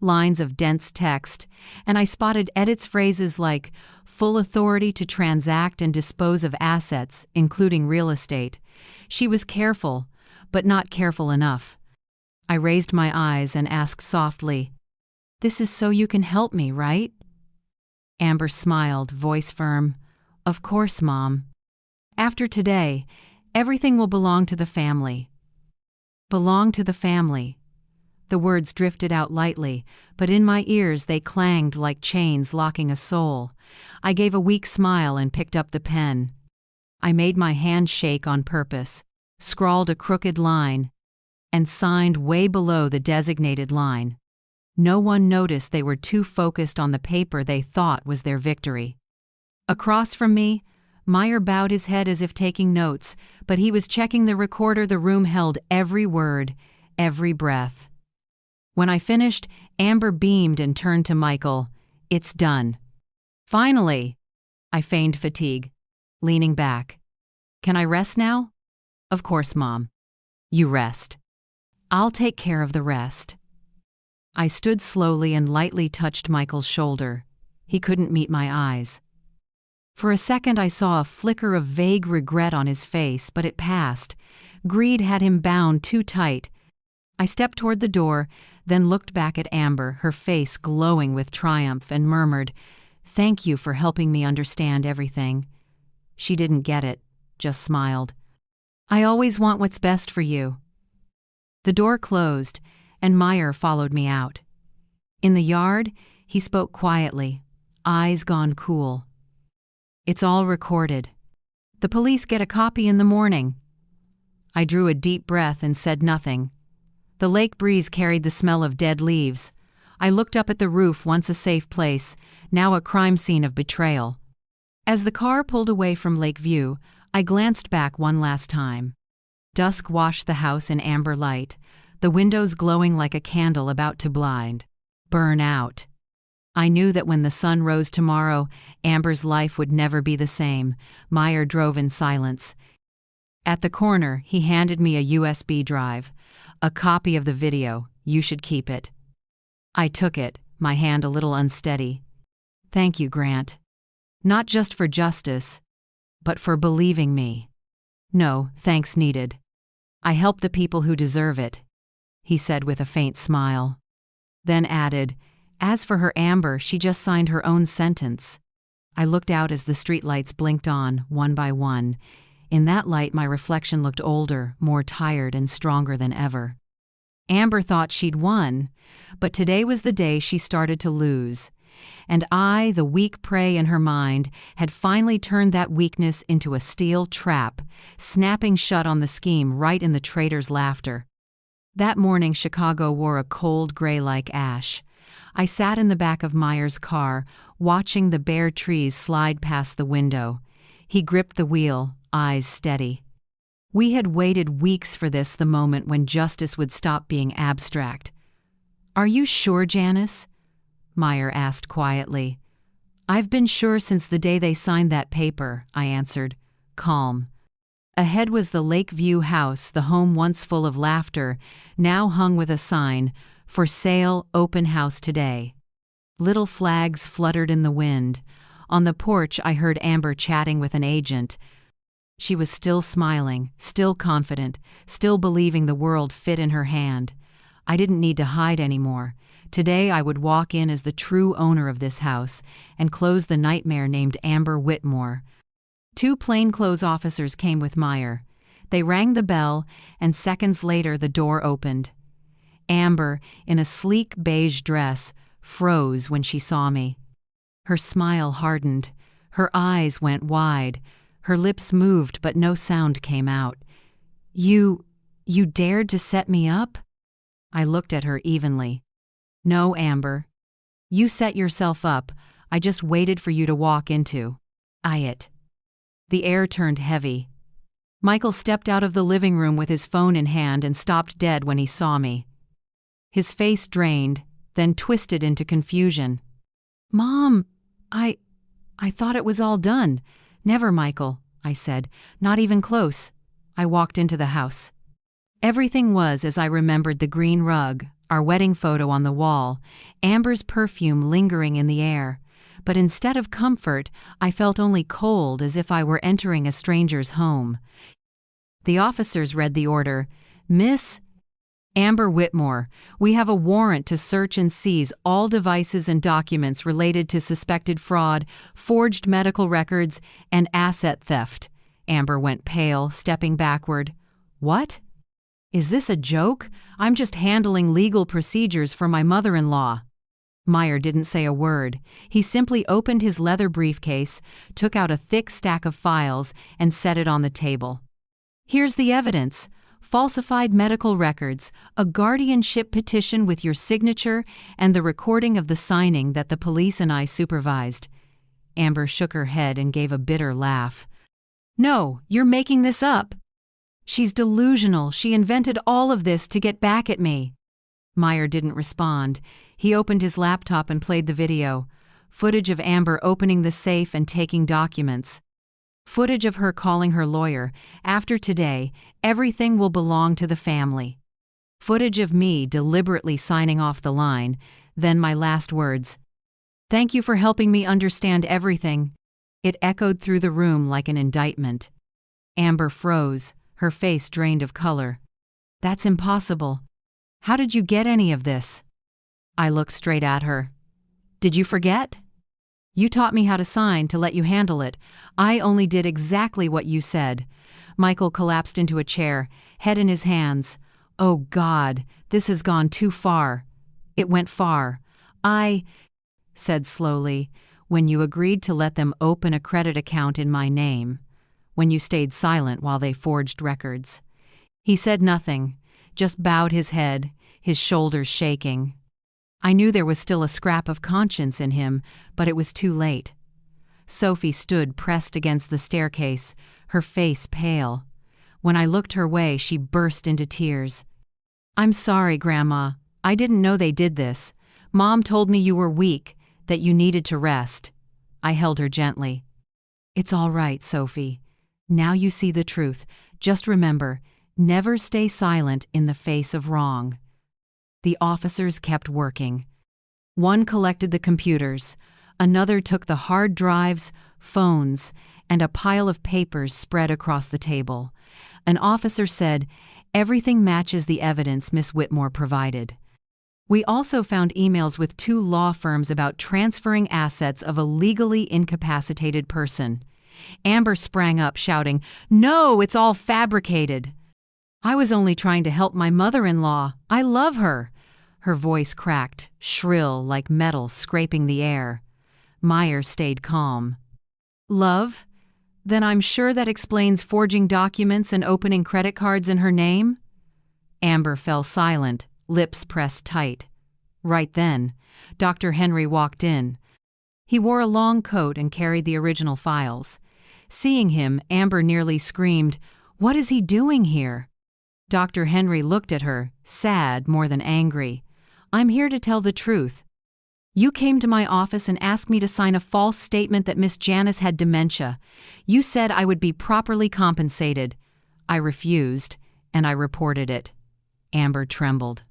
lines of dense text, and I spotted Edith's phrases like full authority to transact and dispose of assets, including real estate. She was careful, but not careful enough. I raised my eyes and asked softly, "This is so you can help me, right?" Amber smiled, voice firm. "Of course, Mom. After today, everything will belong to the family." Belong to the family. The words drifted out lightly, but in my ears they clanged like chains locking a soul. I gave a weak smile and picked up the pen. I made my hand shake on purpose, scrawled a crooked line, and signed way below the designated line. No one noticed they were too focused on the paper they thought was their victory. Across from me, Meyer bowed his head as if taking notes, but he was checking the recorder. The room held every word, every breath. When I finished, Amber beamed and turned to Michael. "It's done." "Finally!" I feigned fatigue, leaning back. "Can I rest now?" "Of course, Mom. You rest. I'll take care of the rest." I stood slowly and lightly touched Michael's shoulder. He couldn't meet my eyes. For a second I saw a flicker of vague regret on his face, but it passed. Greed had him bound too tight. I stepped toward the door, then looked back at Amber, her face glowing with triumph, and murmured, "Thank you for helping me understand everything." She didn't get it, just smiled. "I always want what's best for you." The door closed, and Meyer followed me out. In the yard, he spoke quietly, eyes gone cool. "It's all recorded. The police get a copy in the morning." I drew a deep breath and said nothing. The lake breeze carried the smell of dead leaves. I looked up at the roof, once a safe place, now a crime scene of betrayal. As the car pulled away from Lakeview, I glanced back one last time. Dusk washed the house in amber light, the windows glowing like a candle about to burn out. I knew that when the sun rose tomorrow, Amber's life would never be the same. Meyer drove in silence. At the corner, he handed me a USB drive. "A copy of the video. You should keep it." I took it, my hand a little unsteady. "Thank you, Grant. Not just for justice, but for believing me." "No, thanks needed. I help the people who deserve it," he said with a faint smile. Then added, "As for her Amber, she just signed her own sentence." I looked out as the streetlights blinked on, one by one. In that light, my reflection looked older, more tired, and stronger than ever. Amber thought she'd won, but today was the day she started to lose. And I, the weak prey in her mind, had finally turned that weakness into a steel trap, snapping shut on the scheme right in the traitor's laughter. That morning, Chicago wore a cold gray like ash. I sat in the back of Meyer's car, watching the bare trees slide past the window. He gripped the wheel, eyes steady. We had waited weeks for this, the moment when justice would stop being abstract. "Are you sure, Janice?" Meyer asked quietly. "I've been sure since the day they signed that paper," I answered, calm. Ahead was the Lakeview house, the home once full of laughter, now hung with a sign, "For sale, open house today." Little flags fluttered in the wind. On the porch, I heard Amber chatting with an agent. She was still smiling, still confident, still believing the world fit in her hand. I didn't need to hide anymore. Today I would walk in as the true owner of this house and close the nightmare named Amber Whitmore. 2 plainclothes officers came with Meyer. They rang the bell, and seconds later the door opened. Amber, in a sleek beige dress, froze when she saw me. Her smile hardened. Her eyes went wide. Her lips moved, but no sound came out. You dared to set me up?" I looked at her evenly. No, Amber. You set yourself up. I just waited for you to walk into it. The air turned heavy. Michael stepped out of the living room with his phone in hand and stopped dead when he saw me. His face drained, then twisted into confusion. Mom, I thought it was all done. Never, Michael, I said. Not even close. I walked into the house. Everything was as I remembered: the green rug, our wedding photo on the wall, Amber's perfume lingering in the air. But instead of comfort, I felt only cold, as if I were entering a stranger's home. The officers read the order. Miss Amber Whitmore, we have a warrant to search and seize all devices and documents related to suspected fraud, forged medical records, and asset theft. Amber went pale, stepping backward. What? Is this a joke? I'm just handling legal procedures for my mother-in-law. Meyer didn't say a word. He simply opened his leather briefcase, took out a thick stack of files, and set it on the table. Here's the evidence. Falsified medical records, a guardianship petition with your signature, and the recording of the signing that the police and I supervised. Amber shook her head and gave a bitter laugh. No, you're making this up. She's delusional. She invented all of this to get back at me. Meyer didn't respond. He opened his laptop and played the video. Footage of Amber opening the safe and taking documents. Footage of her calling her lawyer. After today, everything will belong to the family. Footage of me deliberately signing off the line. Then my last words. Thank you for helping me understand everything. It echoed through the room like an indictment. Amber froze, her face drained of color. That's impossible. How did you get any of this? I looked straight at her. Did you forget? You taught me how to sign to let you handle it. I only did exactly what you said. Michael collapsed into a chair, head in his hands. Oh God, this has gone too far. It went far. I said slowly, when you agreed to let them open a credit account in my name, when you stayed silent while they forged records. He said nothing, just bowed his head, his shoulders shaking. I knew there was still a scrap of conscience in him, but it was too late. Sophie stood pressed against the staircase, her face pale. When I looked her way, she burst into tears. I'm sorry, Grandma. I didn't know they did this. Mom told me you were weak, that you needed to rest. I held her gently. It's all right, Sophie. Now you see the truth. Just remember, never stay silent in the face of wrong. The officers kept working. One collected the computers, another took the hard drives, phones, and a pile of papers spread across the table. An officer said, "Everything matches the evidence Miss Whitmore provided." We also found emails with 2 law firms about transferring assets of a legally incapacitated person. Amber sprang up, shouting, "No, it's all fabricated." I was only trying to help my mother-in-law. I love her. Her voice cracked, shrill like metal scraping the air. Meyer stayed calm. Love? Then I'm sure that explains forging documents and opening credit cards in her name? Amber fell silent, lips pressed tight. Right then, Dr. Henry walked in. He wore a long coat and carried the original files. Seeing him, Amber nearly screamed, "What is he doing here?" Dr. Henry looked at her, sad more than angry. "I'm here to tell the truth. You came to my office and asked me to sign a false statement that Miss Janice had dementia. You said I would be properly compensated. I refused, and I reported it." Amber trembled.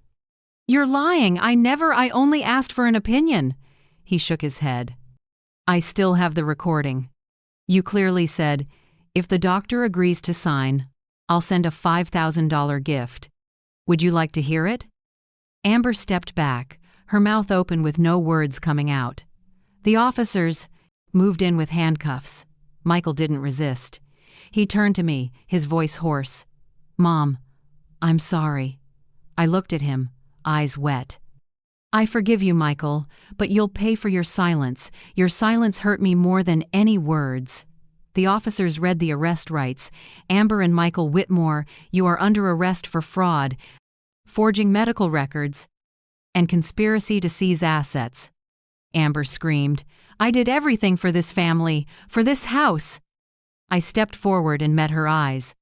"You're lying. I only asked for an opinion." He shook his head. "I still have the recording. You clearly said, if the doctor agrees to sign, I'll send a $5,000 gift. Would you like to hear it?" Amber stepped back, her mouth open with no words coming out. The officers moved in with handcuffs. Michael didn't resist. He turned to me, his voice hoarse. "Mom, I'm sorry." I looked at him, eyes wet. "I forgive you, Michael, but you'll pay for your silence. Your silence hurt me more than any words." The officers read the arrest rights. "Amber and Michael Whitmore, you are under arrest for fraud. forging medical records, and conspiracy to seize assets. Amber screamed, "I did everything for this family, for this house." I stepped forward and met her eyes.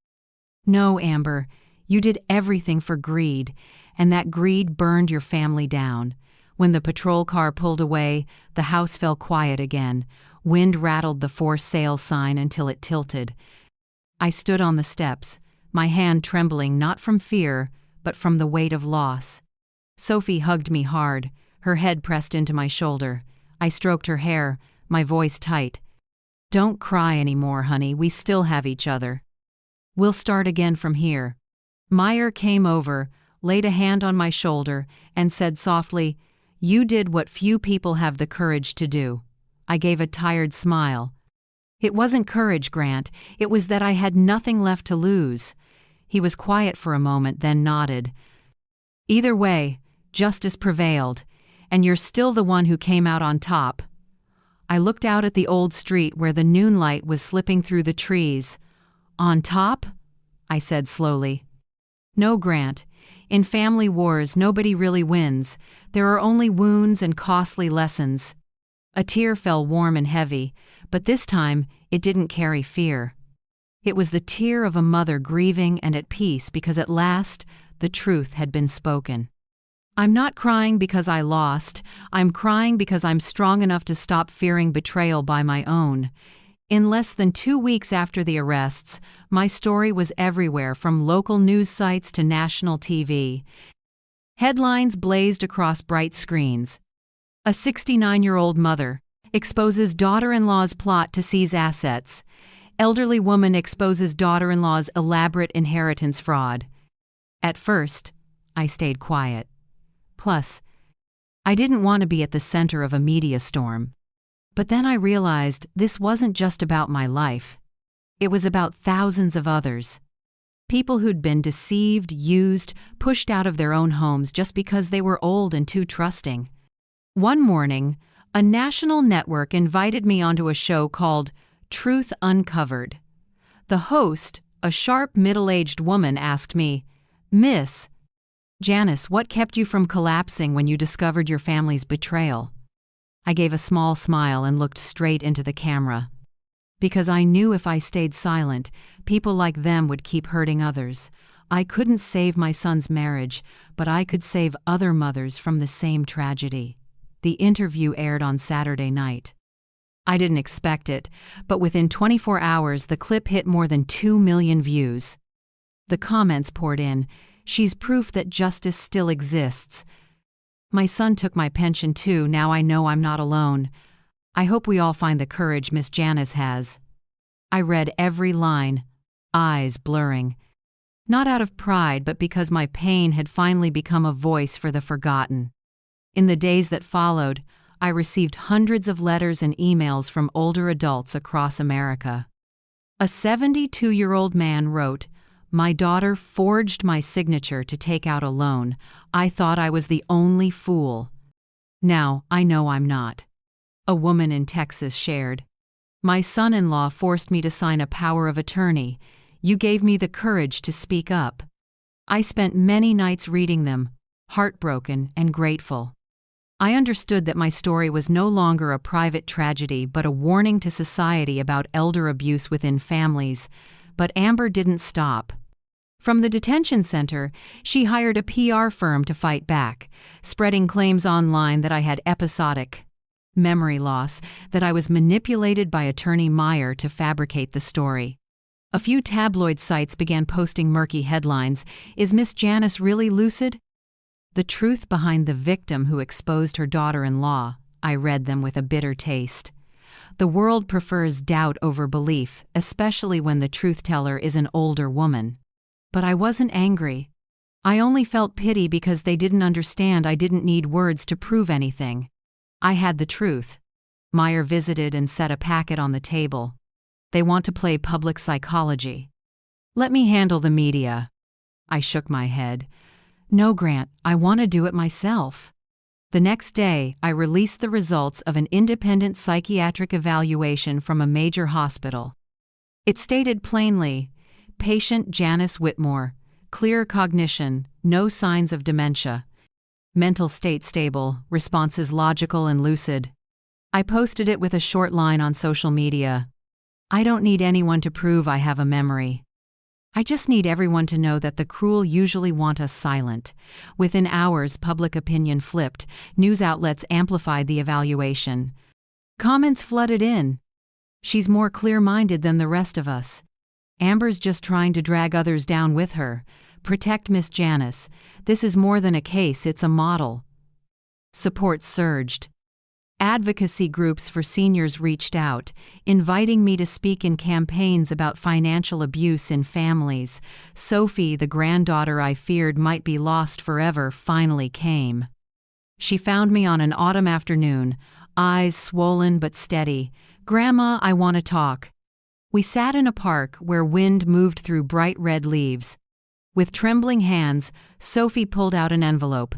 "No, Amber, you did everything for greed, and that greed burned your family down. When the patrol car pulled away, the house fell quiet again. Wind rattled the for sale sign until it tilted." I stood on the steps, my hand trembling not from fear, but from the weight of loss. Sophie hugged me hard, her head pressed into my shoulder. I stroked her hair, my voice tight. "Don't cry anymore, honey, we still have each other. We'll start again from here." Meyer came over, laid a hand on my shoulder, and said softly, "You did what few people have the courage to do." I gave a tired smile. "It wasn't courage, Grant, it was that I had nothing left to lose." He was quiet for a moment, then nodded. "Either way, justice prevailed, and you're still the one who came out on top." I looked out at the old street where the noon light was slipping through the trees. "On top?" I said slowly. "No, Grant. In family wars, nobody really wins. There are only wounds and costly lessons." A tear fell warm and heavy, but this time it didn't carry fear. It was the tear of a mother grieving and at peace because at last the truth had been spoken. "I'm not crying because I lost. I'm crying because I'm strong enough to stop fearing betrayal by my own." In less than 2 weeks after the arrests, my story was everywhere from local news sites to national TV. Headlines blazed across bright screens. A 69-year-old mother exposes daughter-in-law's plot to seize assets. Elderly woman exposes daughter-in-law's elaborate inheritance fraud. At first, I stayed quiet. Plus, I didn't want to be at the center of a media storm. But then I realized this wasn't just about my life. It was about thousands of others. People who'd been deceived, used, pushed out of their own homes just because they were old and too trusting. One morning, a national network invited me onto a show called Truth Uncovered. The host, a sharp, middle-aged woman, asked me, "Miss Janice, what kept you from collapsing when you discovered your family's betrayal?" I gave a small smile and looked straight into the camera. Because I knew if I stayed silent, people like them would keep hurting others. I couldn't save my son's marriage, but I could save other mothers from the same tragedy. The interview aired on Saturday night. I didn't expect it, but within 24 hours the clip hit more than 2 million views. The comments poured in, "She's proof that justice still exists." "My son took my pension too, now I know I'm not alone. I hope we all find the courage Miss Janice has." I read every line, eyes blurring. Not out of pride, but because my pain had finally become a voice for the forgotten. In the days that followed, I received hundreds of letters and emails from older adults across America. A 72-year-old man wrote, "My daughter forged my signature to take out a loan. I thought I was the only fool. Now I know I'm not." A woman in Texas shared, "My son-in-law forced me to sign a power of attorney. You gave me the courage to speak up." I spent many nights reading them, heartbroken and grateful. I understood that my story was no longer a private tragedy but a warning to society about elder abuse within families. But Amber didn't stop. From the detention center, she hired a PR firm to fight back, spreading claims online that I had episodic memory loss, that I was manipulated by attorney Meyer to fabricate the story. A few tabloid sites began posting murky headlines. "Is Miss Janice really lucid?" The truth behind the victim who exposed her daughter-in-law. I read them with a bitter taste. The world prefers doubt over belief, especially when the truth-teller is an older woman. But I wasn't angry. I only felt pity because they didn't understand I didn't need words to prove anything. I had the truth. Meyer visited and set a packet on the table. "They want to play public psychology. Let me handle the media." I shook my head. "No, Grant, I want to do it myself." The next day, I released the results of an independent psychiatric evaluation from a major hospital. It stated plainly, "Patient Janice Whitmore, Clear cognition, no signs of dementia. Mental state stable, responses logical and lucid. I posted it with a short line on social media. I don't need anyone to prove I have a memory. I just need everyone to know that the cruel usually want us silent. Within hours, public opinion flipped. News outlets amplified the evaluation. Comments flooded in. She's more clear-minded than the rest of us. Amber's just trying to drag others down with her. Protect Miss Janice. This is more than a case, it's a model. Support surged. Advocacy groups for seniors reached out, inviting me to speak in campaigns about financial abuse in families. Sophie, the granddaughter I feared might be lost forever, finally came. She found me on an autumn afternoon, eyes swollen but steady. "Grandma, I want to talk." We sat in a park where wind moved through bright red leaves. With trembling hands, Sophie pulled out an envelope.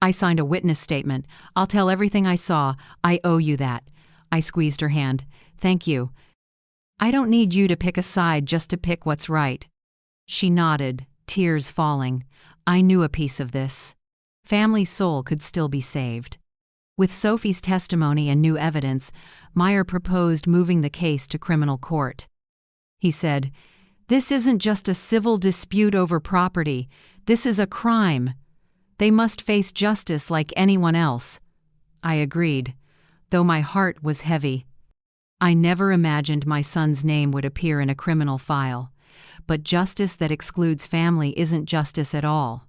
I signed a witness statement. "I'll tell everything I saw. I owe you that." I squeezed her hand. "Thank you. I don't need you to pick a side just to pick what's right." She nodded, tears falling. I knew a piece of this. Family's soul could still be saved. With Sophie's testimony and new evidence, Meyer proposed moving the case to criminal court. He said, "This isn't just a civil dispute over property. This is a crime. They must face justice like anyone else." I agreed, though my heart was heavy. I never imagined my son's name would appear in a criminal file. But justice that excludes family isn't justice at all.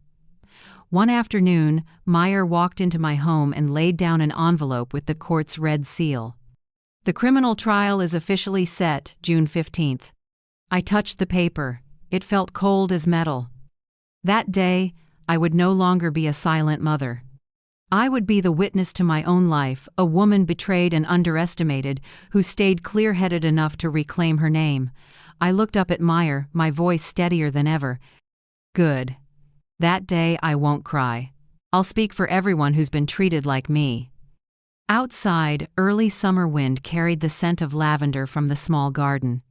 One afternoon, Meyer walked into my home and laid down an envelope with the court's red seal. "The criminal trial is officially set, June 15th. I touched the paper. It felt cold as metal. That day, I would no longer be a silent mother. I would be the witness to my own life, a woman betrayed and underestimated, who stayed clear-headed enough to reclaim her name. I looked up at Meyer, my voice steadier than ever. "Good. That day I won't cry. I'll speak for everyone who's been treated like me." Outside, early summer wind carried the scent of lavender from the small garden.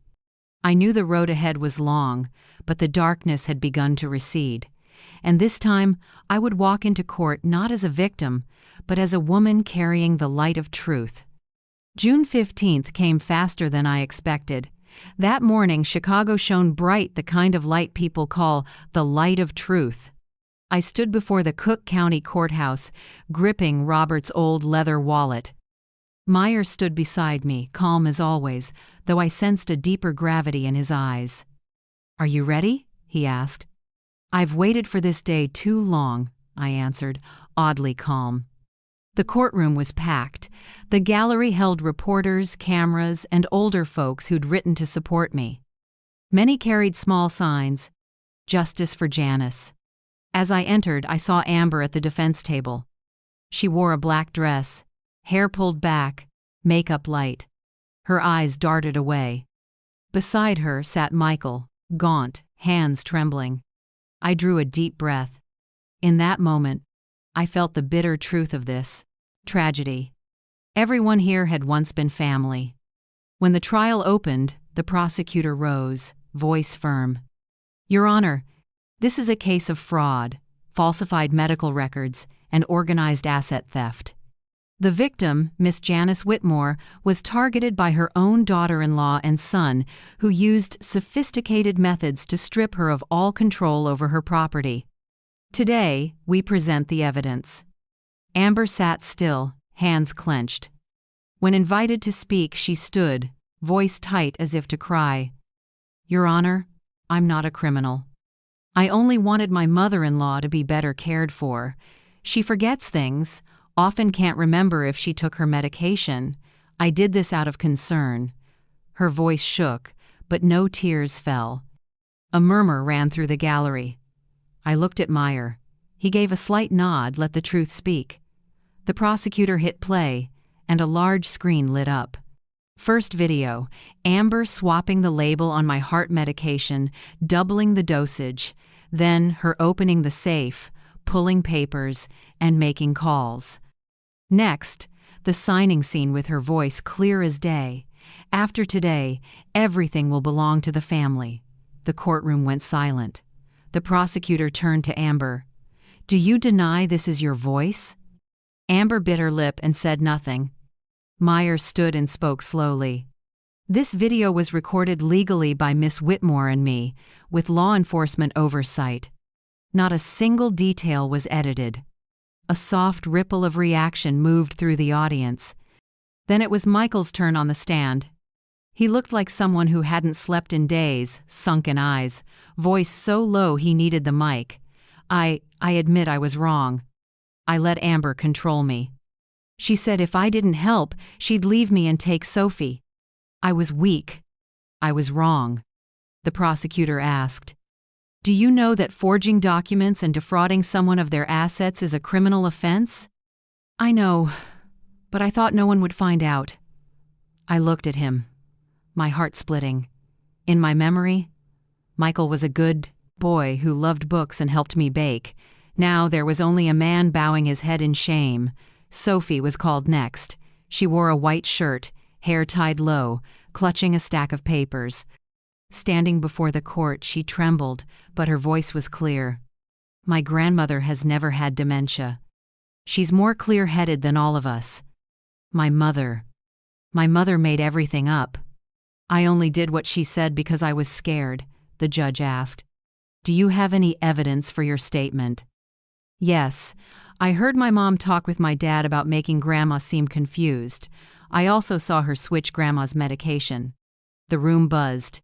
I knew the road ahead was long, but the darkness had begun to recede. And this time, I would walk into court not as a victim, but as a woman carrying the light of truth. June 15th came faster than I expected. That morning, Chicago shone bright, the kind of light people call the light of truth. I stood before the Cook County Courthouse, gripping Robert's old leather wallet. Meyer stood beside me, calm as always, though I sensed a deeper gravity in his eyes. "Are you ready?" he asked. "I've waited for this day too long," I answered, oddly calm. The courtroom was packed. The gallery held reporters, cameras, and older folks who'd written to support me. Many carried small signs, "Justice for Janice." As I entered, I saw Amber at the defense table. She wore a black dress, hair pulled back, makeup light. Her eyes darted away. Beside her sat Michael, gaunt, hands trembling. I drew a deep breath. In that moment, I felt the bitter truth of this tragedy. Everyone here had once been family. When the trial opened, the prosecutor rose, voice firm. "Your Honor, this is a case of fraud, falsified medical records, and organized asset theft. The victim, Miss Janice Whitmore, was targeted by her own daughter-in-law and son, who used sophisticated methods to strip her of all control over her property. Today, we present the evidence." Amber sat still, hands clenched. When invited to speak, she stood, voice tight as if to cry. "Your Honor, I'm not a criminal. I only wanted my mother-in-law to be better cared for. She forgets things, often can't remember if she took her medication. I did this out of concern." Her voice shook, but no tears fell. A murmur ran through the gallery. I looked at Meyer. He gave a slight nod, let the truth speak. The prosecutor hit play, and a large screen lit up. First video, Amber swapping the label on my heart medication, doubling the dosage. Then her opening the safe, pulling papers, and making calls. Next, the signing scene with her voice clear as day. "After today, everything will belong to the family." The courtroom went silent. The prosecutor turned to Amber. "Do you deny this is your voice?" Amber bit her lip and said nothing. Myers stood and spoke slowly. "This video was recorded legally by Miss Whitmore and me, with law enforcement oversight. Not a single detail was edited." A soft ripple of reaction moved through the audience. Then it was Michael's turn on the stand. He looked like someone who hadn't slept in days, sunken eyes, voice so low he needed the mic. I admit I was wrong. I let Amber control me. She said if I didn't help, she'd leave me and take Sophie. I was weak. I was wrong." The prosecutor asked, "Do you know that forging documents and defrauding someone of their assets is a criminal offense?" "I know, but I thought no one would find out." I looked at him, my heart splitting. In my memory, Michael was a good boy who loved books and helped me bake. Now there was only a man bowing his head in shame. Sophie was called next. She wore a white shirt, hair tied low, clutching a stack of papers. Standing before the court, she trembled, but her voice was clear. "My grandmother has never had dementia. She's more clear-headed than all of us. My mother made everything up. I only did what she said because I was scared," the judge asked. "Do you have any evidence for your statement?" "Yes. I heard my mom talk with my dad about making Grandma seem confused. I also saw her switch Grandma's medication." The room buzzed.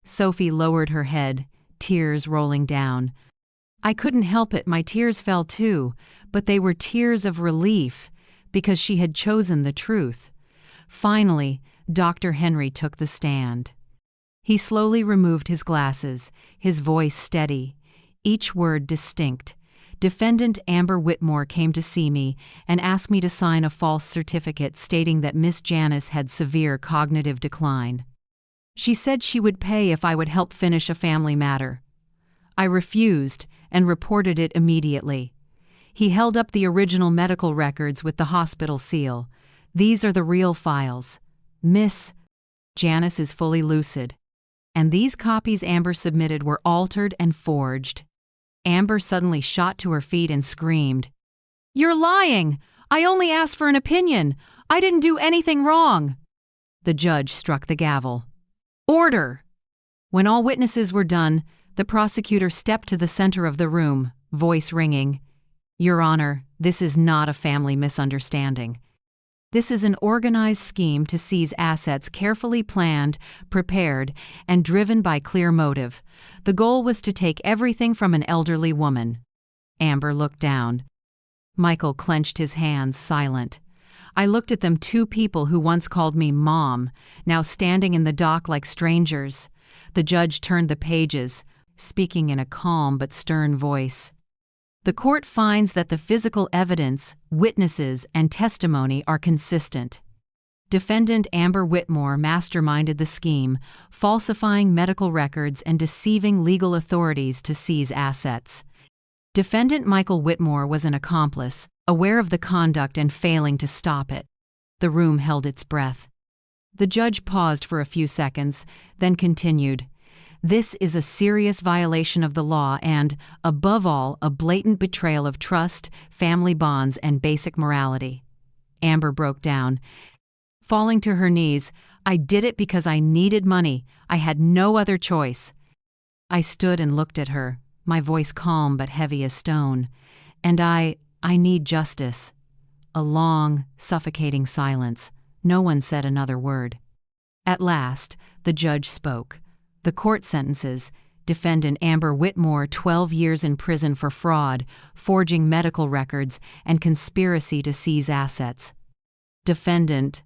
Sophie lowered her head, tears rolling down. I couldn't help it, my tears fell too, but they were tears of relief, because she had chosen the truth. Finally, Dr. Henry took the stand. He slowly removed his glasses, his voice steady, each word distinct. "Defendant Amber Whitmore came to see me and asked me to sign a false certificate stating that Miss Janice had severe cognitive decline. She said she would pay if I would help finish a family matter. I refused and reported it immediately." He held up the original medical records with the hospital seal. "These are the real files. Miss Janice is fully lucid. And these copies Amber submitted were altered and forged." Amber suddenly shot to her feet and screamed, "You're lying! I only asked for an opinion. I didn't do anything wrong." The judge struck the gavel. "Order!" When all witnesses were done, the prosecutor stepped to the center of the room, voice ringing. "Your Honor, this is not a family misunderstanding. This is an organized scheme to seize assets carefully planned, prepared, and driven by clear motive. The goal was to take everything from an elderly woman." Amber looked down. Michael clenched his hands, silent. I looked at them, two people who once called me Mom, now standing in the dock like strangers. The judge turned the pages, speaking in a calm but stern voice. "The court finds that the physical evidence, witnesses, and testimony are consistent. Defendant Amber Whitmore masterminded the scheme, falsifying medical records and deceiving legal authorities to seize assets. Defendant Michael Whitmore was an accomplice, aware of the conduct and failing to stop it." The room held its breath. The judge paused for a few seconds, then continued. "This is a serious violation of the law and, above all, a blatant betrayal of trust, family bonds, and basic morality." Amber broke down. Falling to her knees, "I did it because I needed money. I had no other choice." I stood and looked at her, my voice calm but heavy as stone. "And I need justice." A long, suffocating silence. No one said another word. At last, the judge spoke. The court sentences Defendant Amber Whitmore 12 years in prison for fraud, forging medical records, and conspiracy to seize assets. Defendant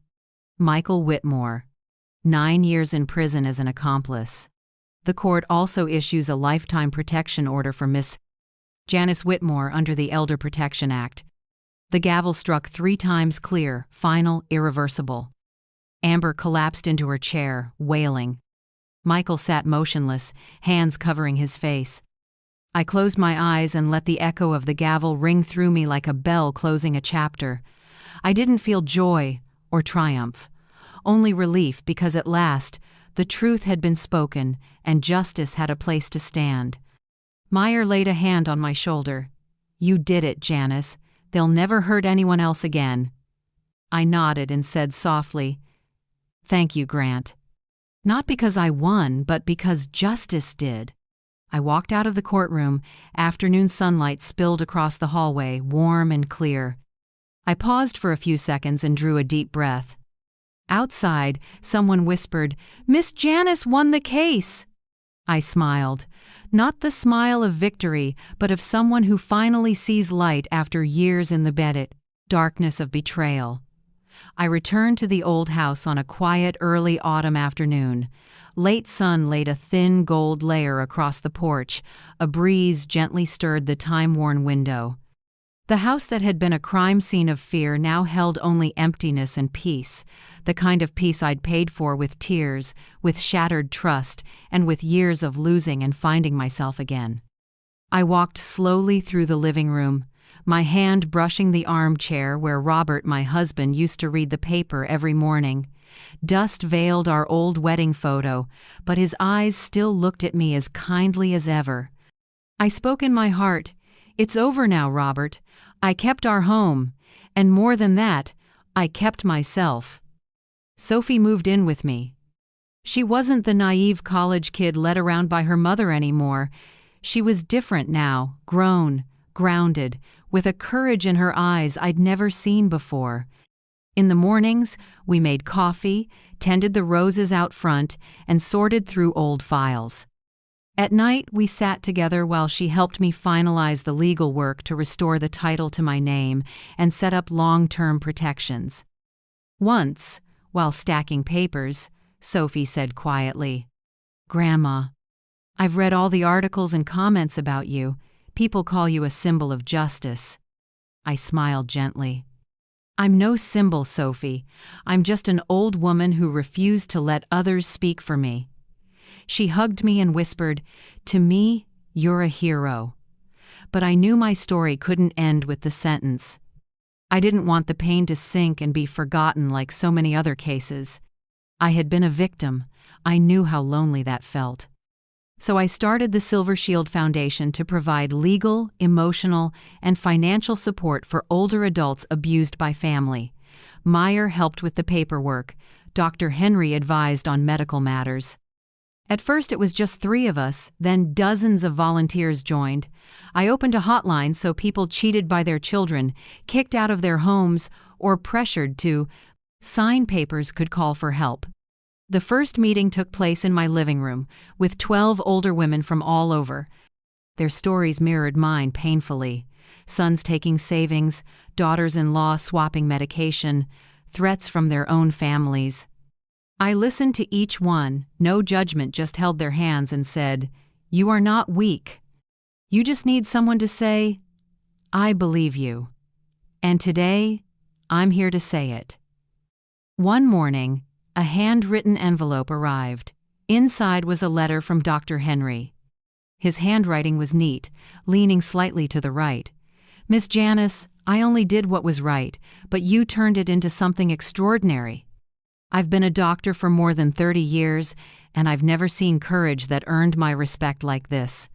Michael Whitmore 9 years in prison as an accomplice. The court also issues a lifetime protection order for Miss Janice Whitmore under the Elder Protection Act. The gavel struck 3 times clear, final, irreversible. Amber collapsed into her chair, wailing. Michael sat motionless, hands covering his face. I closed my eyes and let the echo of the gavel ring through me like a bell closing a chapter. I didn't feel joy or triumph, only relief because at last the truth had been spoken and justice had a place to stand. Meyer laid a hand on my shoulder. "You did it, Janice. They'll never hurt anyone else again." I nodded and said softly, "Thank you, Grant." Not because I won, but because justice did. I walked out of the courtroom. Afternoon sunlight spilled across the hallway, warm and clear. I paused for a few seconds and drew a deep breath. Outside, someone whispered, "Miss Janice won the case." I smiled. Not the smile of victory, but of someone who finally sees light after years in the darkness of betrayal. I returned to the old house on a quiet early autumn afternoon. Late sun laid a thin gold layer across the porch. A breeze gently stirred the time-worn window. The house that had been a crime scene of fear now held only emptiness and peace, the kind of peace I'd paid for with tears, with shattered trust, and with years of losing and finding myself again. I walked slowly through the living room, my hand brushing the armchair where Robert, my husband, used to read the paper every morning. Dust veiled our old wedding photo, but his eyes still looked at me as kindly as ever. I spoke in my heart, "It's over now, Robert. I kept our home, and more than that, I kept myself." Sophie moved in with me. She wasn't the naive college kid led around by her mother anymore. She was different now, grown, grounded, with a courage in her eyes I'd never seen before. In the mornings, we made coffee, tended the roses out front, and sorted through old files. At night, we sat together while she helped me finalize the legal work to restore the title to my name and set up long-term protections. Once, while stacking papers, Sophie said quietly, "Grandma, I've read all the articles and comments about you. People call you a symbol of justice." I smiled gently. "I'm no symbol, Sophie. I'm just an old woman who refused to let others speak for me." She hugged me and whispered, "To me, you're a hero." But I knew my story couldn't end with the sentence. I didn't want the pain to sink and be forgotten like so many other cases. I had been a victim. I knew how lonely that felt. So I started the Silver Shield Foundation to provide legal, emotional, and financial support for older adults abused by family. Meyer helped with the paperwork. Dr. Henry advised on medical matters. At first it was just 3 of us, then dozens of volunteers joined. I opened a hotline so people cheated by their children, kicked out of their homes, or pressured to sign papers could call for help. The first meeting took place in my living room, with 12 older women from all over. Their stories mirrored mine painfully. Sons taking savings, daughters-in-law swapping medication, threats from their own families. I listened to each one, no judgment, just held their hands and said, "You are not weak. You just need someone to say, 'I believe you.' And today, I'm here to say it." One morning, a handwritten envelope arrived. Inside was a letter from Dr. Henry. His handwriting was neat, leaning slightly to the right. "Miss Janice, I only did what was right, but you turned it into something extraordinary. I've been a doctor for more than 30 years, and I've never seen courage that earned my respect like this.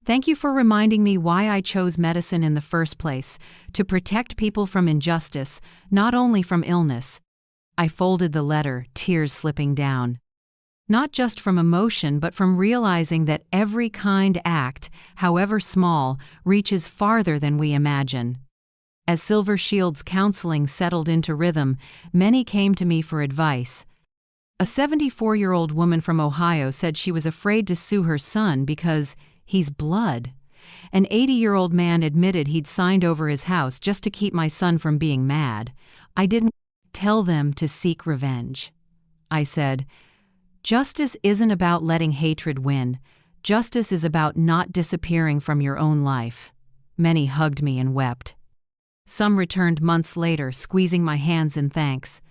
Thank you for reminding me why I chose medicine in the first place, to protect people from injustice, not only from illness." I folded the letter, tears slipping down. Not just from emotion, but from realizing that every kind act, however small, reaches farther than we imagine. As Silver Shield's counseling settled into rhythm, many came to me for advice. A 74-year-old woman from Ohio said she was afraid to sue her son because he's blood. An 80-year-old man admitted he'd signed over his house just to keep my son from being mad. I didn't tell them to seek revenge. I said, "Justice isn't about letting hatred win. Justice is about not disappearing from your own life." Many hugged me and wept. Some returned months later, squeezing my hands in thanks.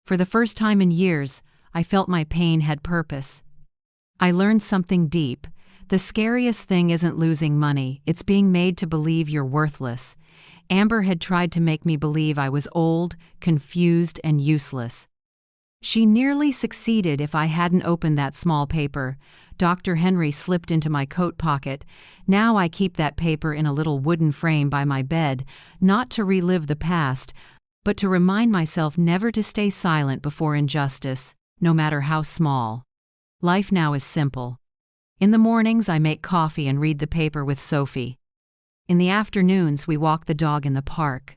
For the first time in years, I felt my pain had purpose. I learned something deep. The scariest thing isn't losing money, it's being made to believe you're worthless. Amber had tried to make me believe I was old, confused, and useless. She nearly succeeded if I hadn't opened that small paper. Dr. Henry slipped into my coat pocket. Now I keep that paper in a little wooden frame by my bed, not to relive the past, but to remind myself never to stay silent before injustice, no matter how small. Life now is simple. In the mornings, I make coffee and read the paper with Sophie. In the afternoons, we walk the dog in the park.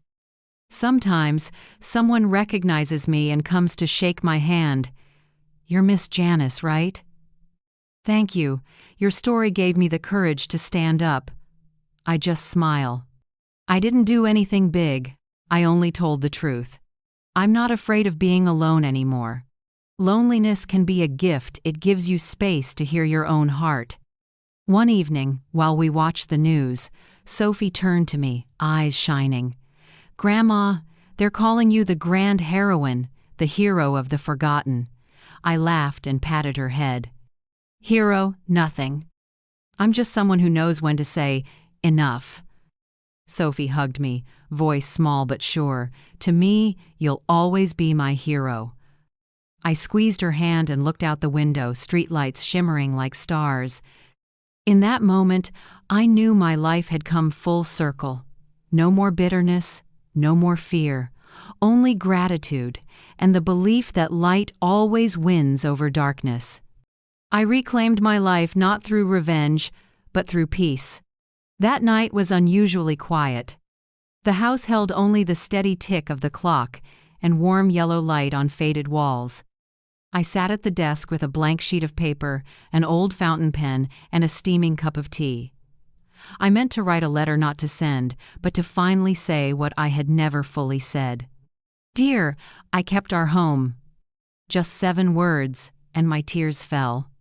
Sometimes, someone recognizes me and comes to shake my hand. "You're Miss Janice, right?" "Thank you. Your story gave me the courage to stand up." I just smile. I didn't do anything big. I only told the truth. I'm not afraid of being alone anymore. Loneliness can be a gift. It gives you space to hear your own heart. One evening, while we watched the news, Sophie turned to me, eyes shining. "Grandma, they're calling you the grand heroine, the hero of the forgotten." I laughed and patted her head. "Hero, nothing. I'm just someone who knows when to say, 'Enough.'" Sophie hugged me, voice small but sure. "To me, you'll always be my hero." I squeezed her hand and looked out the window, streetlights shimmering like stars. In that moment, I knew my life had come full circle. No more bitterness, no more fear, only gratitude and the belief that light always wins over darkness. I reclaimed my life not through revenge, but through peace. That night was unusually quiet. The house held only the steady tick of the clock and warm yellow light on faded walls. I sat at the desk with a blank sheet of paper, an old fountain pen, and a steaming cup of tea. I meant to write a letter not to send, but to finally say what I had never fully said. "Dear, I kept our home." Just 7 words, and my tears fell.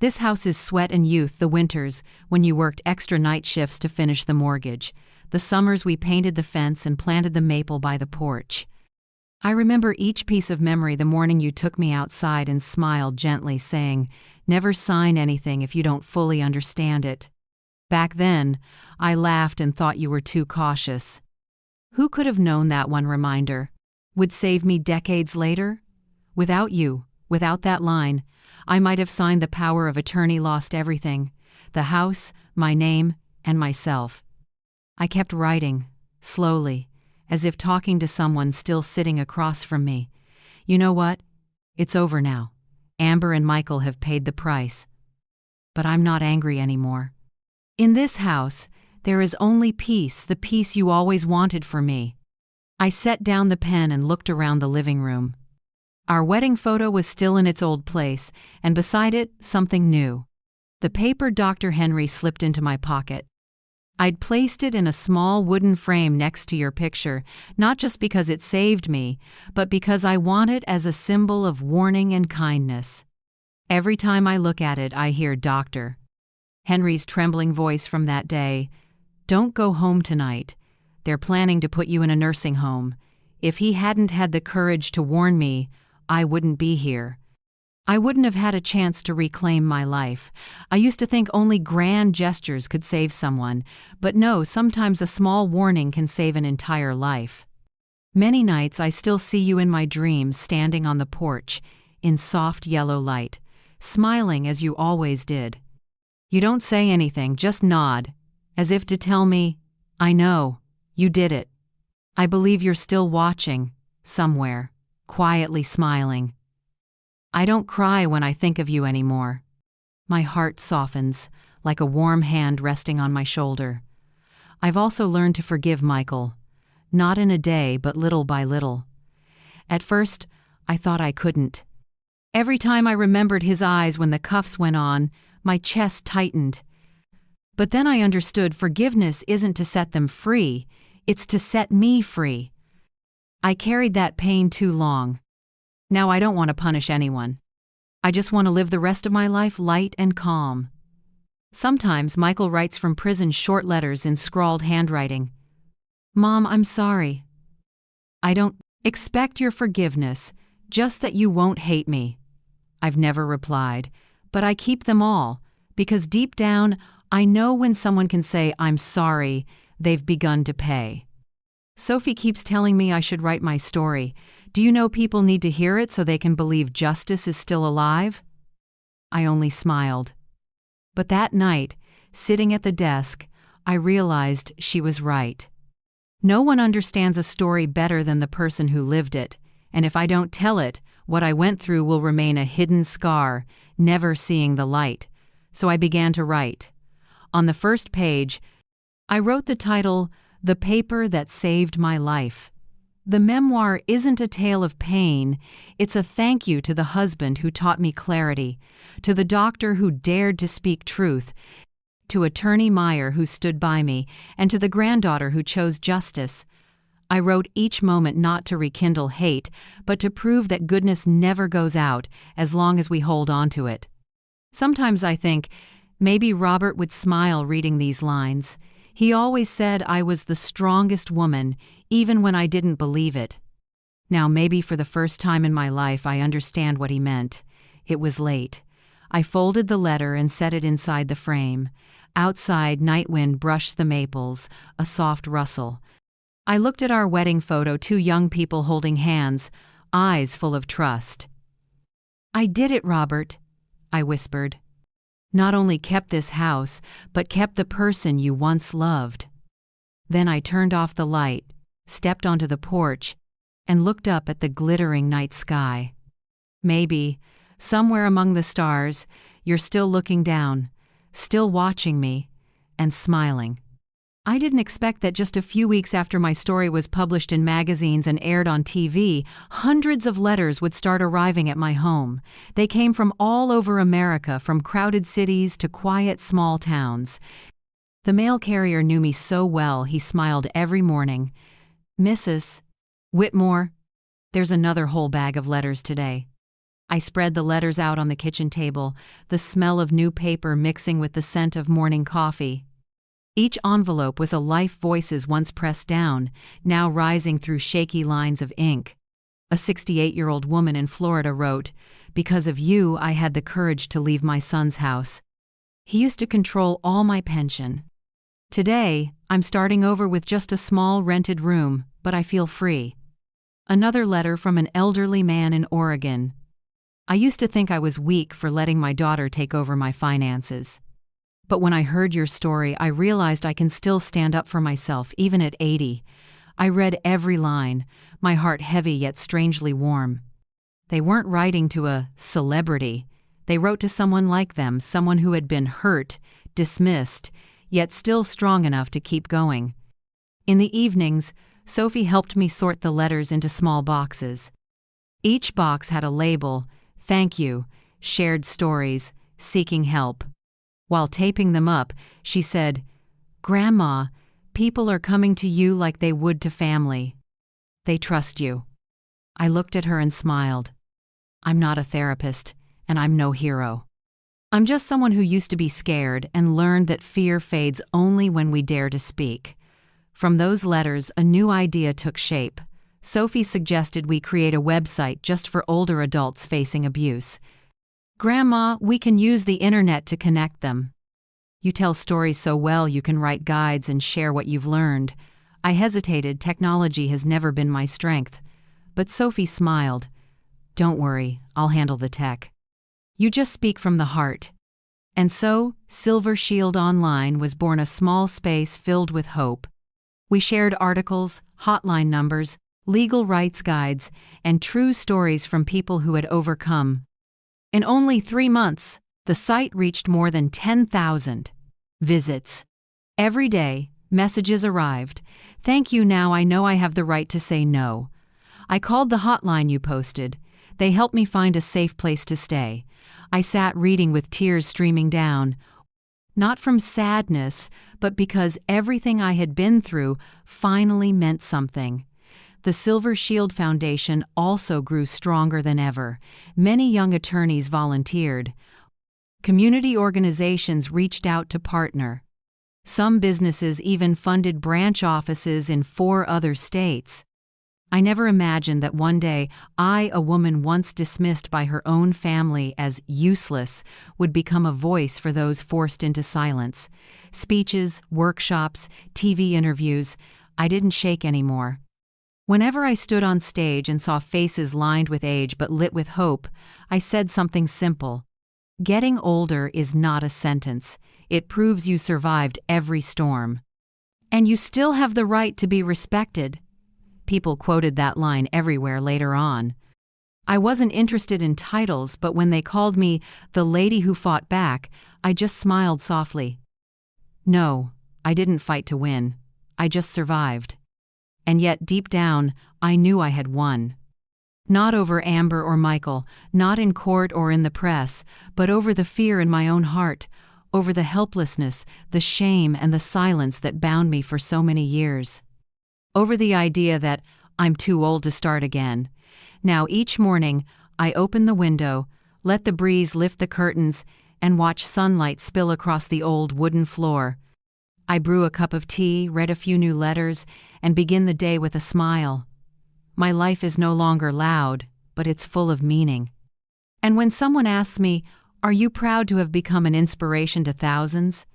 This house is sweat and youth, the winters, when you worked extra night shifts to finish the mortgage. The summers we painted the fence and planted the maple by the porch. I remember each piece of memory the morning you took me outside and smiled gently, saying, "Never sign anything if you don't fully understand it." Back then, I laughed and thought you were too cautious. Who could have known that one reminder would save me decades later? Without you, without that line, I might have signed the power of attorney, lost everything, the house, my name, and myself. I kept writing, slowly, as if talking to someone still sitting across from me. "You know what? It's over now. Amber and Michael have paid the price. But I'm not angry anymore. In this house, there is only peace, the peace you always wanted for me." I set down the pen and looked around the living room. Our wedding photo was still in its old place, and beside it, something new. The paper Dr. Henry slipped into my pocket. I'd placed it in a small wooden frame next to your picture, not just because it saved me, but because I want it as a symbol of warning and kindness. Every time I look at it, I hear Dr. Henry's trembling voice from that day. "Don't go home tonight. They're planning to put you in a nursing home. If he hadn't had the courage to warn me, I wouldn't be here. I wouldn't have had a chance to reclaim my life. I used to think only grand gestures could save someone, but no, sometimes a small warning can save an entire life." Many nights I still see you in my dreams, standing on the porch, in soft yellow light, smiling as you always did. You don't say anything, just nod, as if to tell me, "I know, you did it. I believe you're still watching, somewhere, quietly smiling." I don't cry when I think of you anymore. My heart softens, like a warm hand resting on my shoulder. I've also learned to forgive Michael, not in a day, but little by little. At first, I thought I couldn't. Every time I remembered his eyes when the cuffs went on, my chest tightened. But then I understood forgiveness isn't to set them free, it's to set me free. I carried that pain too long. Now I don't want to punish anyone. I just want to live the rest of my life light and calm. Sometimes Michael writes from prison short letters in scrawled handwriting. "Mom, I'm sorry. I don't expect your forgiveness, just that you won't hate me." I've never replied, but I keep them all, because deep down, I know when someone can say, "I'm sorry," they've begun to pay. Sophie keeps telling me I should write my story, Do you know people need to hear it so they can believe justice is still alive? I only smiled. But that night, sitting at the desk, I realized she was right. No one understands a story better than the person who lived it, and if I don't tell it, what I went through will remain a hidden scar, never seeing the light. So I began to write. On the first page, I wrote the title, "The Paper That Saved My Life." The memoir isn't a tale of pain, it's a thank you to the husband who taught me clarity, to the doctor who dared to speak truth, to Attorney Meyer who stood by me, and to the granddaughter who chose justice. I wrote each moment not to rekindle hate, but to prove that goodness never goes out as long as we hold on to it. Sometimes I think, maybe Robert would smile reading these lines. He always said I was the strongest woman, even when I didn't believe it. Now maybe for the first time in my life I understand what he meant. It was late. I folded the letter and set it inside the frame. Outside, night wind brushed the maples, a soft rustle. I looked at our wedding photo, two young people holding hands, eyes full of trust. "I did it, Robert," I whispered. "Not only kept this house, but kept the person you once loved." Then I turned off the light, stepped onto the porch, and looked up at the glittering night sky. Maybe, somewhere among the stars, you're still looking down, still watching me, and smiling. I didn't expect that just a few weeks after my story was published in magazines and aired on TV, hundreds of letters would start arriving at my home. They came from all over America, from crowded cities to quiet small towns. The mail carrier knew me so well, he smiled every morning. "Mrs. Whitmore, there's another whole bag of letters today." I spread the letters out on the kitchen table, the smell of new paper mixing with the scent of morning coffee. Each envelope was a life voices once pressed down, now rising through shaky lines of ink. A 68-year-old woman in Florida wrote, "Because of you, I had the courage to leave my son's house. He used to control all my pension. Today, I'm starting over with just a small rented room, but I feel free." Another letter from an elderly man in Oregon. "I used to think I was weak for letting my daughter take over my finances. But when I heard your story, I realized I can still stand up for myself, even at 80. I read every line, my heart heavy yet strangely warm." They weren't writing to a celebrity. They wrote to someone like them, someone who had been hurt, dismissed, yet still strong enough to keep going. In the evenings, Sophie helped me sort the letters into small boxes. Each box had a label, "Thank you," "Shared stories," "Seeking help." While taping them up, she said, "Grandma, people are coming to you like they would to family. They trust you." I looked at her and smiled. I'm not a therapist, and I'm no hero. I'm just someone who used to be scared and learned that fear fades only when we dare to speak. From those letters, a new idea took shape. Sophie suggested we create a website just for older adults facing abuse. "Grandma, we can use the internet to connect them. You tell stories so well you can write guides and share what you've learned." I hesitated. Technology has never been my strength. But Sophie smiled. "Don't worry, I'll handle the tech. You just speak from the heart." And so, Silver Shield Online was born, a small space filled with hope. We shared articles, hotline numbers, legal rights guides, and true stories from people who had overcome. In only 3 months, the site reached more than 10,000 visits. Every day, messages arrived. "Thank you, now I know I have the right to say no. I called the hotline you posted. They helped me find a safe place to stay." I sat reading with tears streaming down. Not from sadness, but because everything I had been through finally meant something. The Silver Shield Foundation also grew stronger than ever. Many young attorneys volunteered. Community organizations reached out to partner. Some businesses even funded branch offices in 4 other states. I never imagined that one day I, a woman once dismissed by her own family as useless, would become a voice for those forced into silence. Speeches, workshops, TV interviews, I didn't shake anymore. Whenever I stood on stage and saw faces lined with age but lit with hope, I said something simple. Getting older is not a sentence. It proves you survived every storm. And you still have the right to be respected. People quoted that line everywhere later on. I wasn't interested in titles, but when they called me the lady who fought back, I just smiled softly. No, I didn't fight to win. I just survived. And yet, deep down, I knew I had won. Not over Amber or Michael, not in court or in the press, but over the fear in my own heart, over the helplessness, the shame, and the silence that bound me for so many years. Over the idea that I'm too old to start again. Now each morning, I open the window, let the breeze lift the curtains, and watch sunlight spill across the old wooden floor. I brew a cup of tea, read a few new letters, and begin the day with a smile. My life is no longer loud, but it's full of meaning. And when someone asks me, "Are you proud to have become an inspiration to thousands?"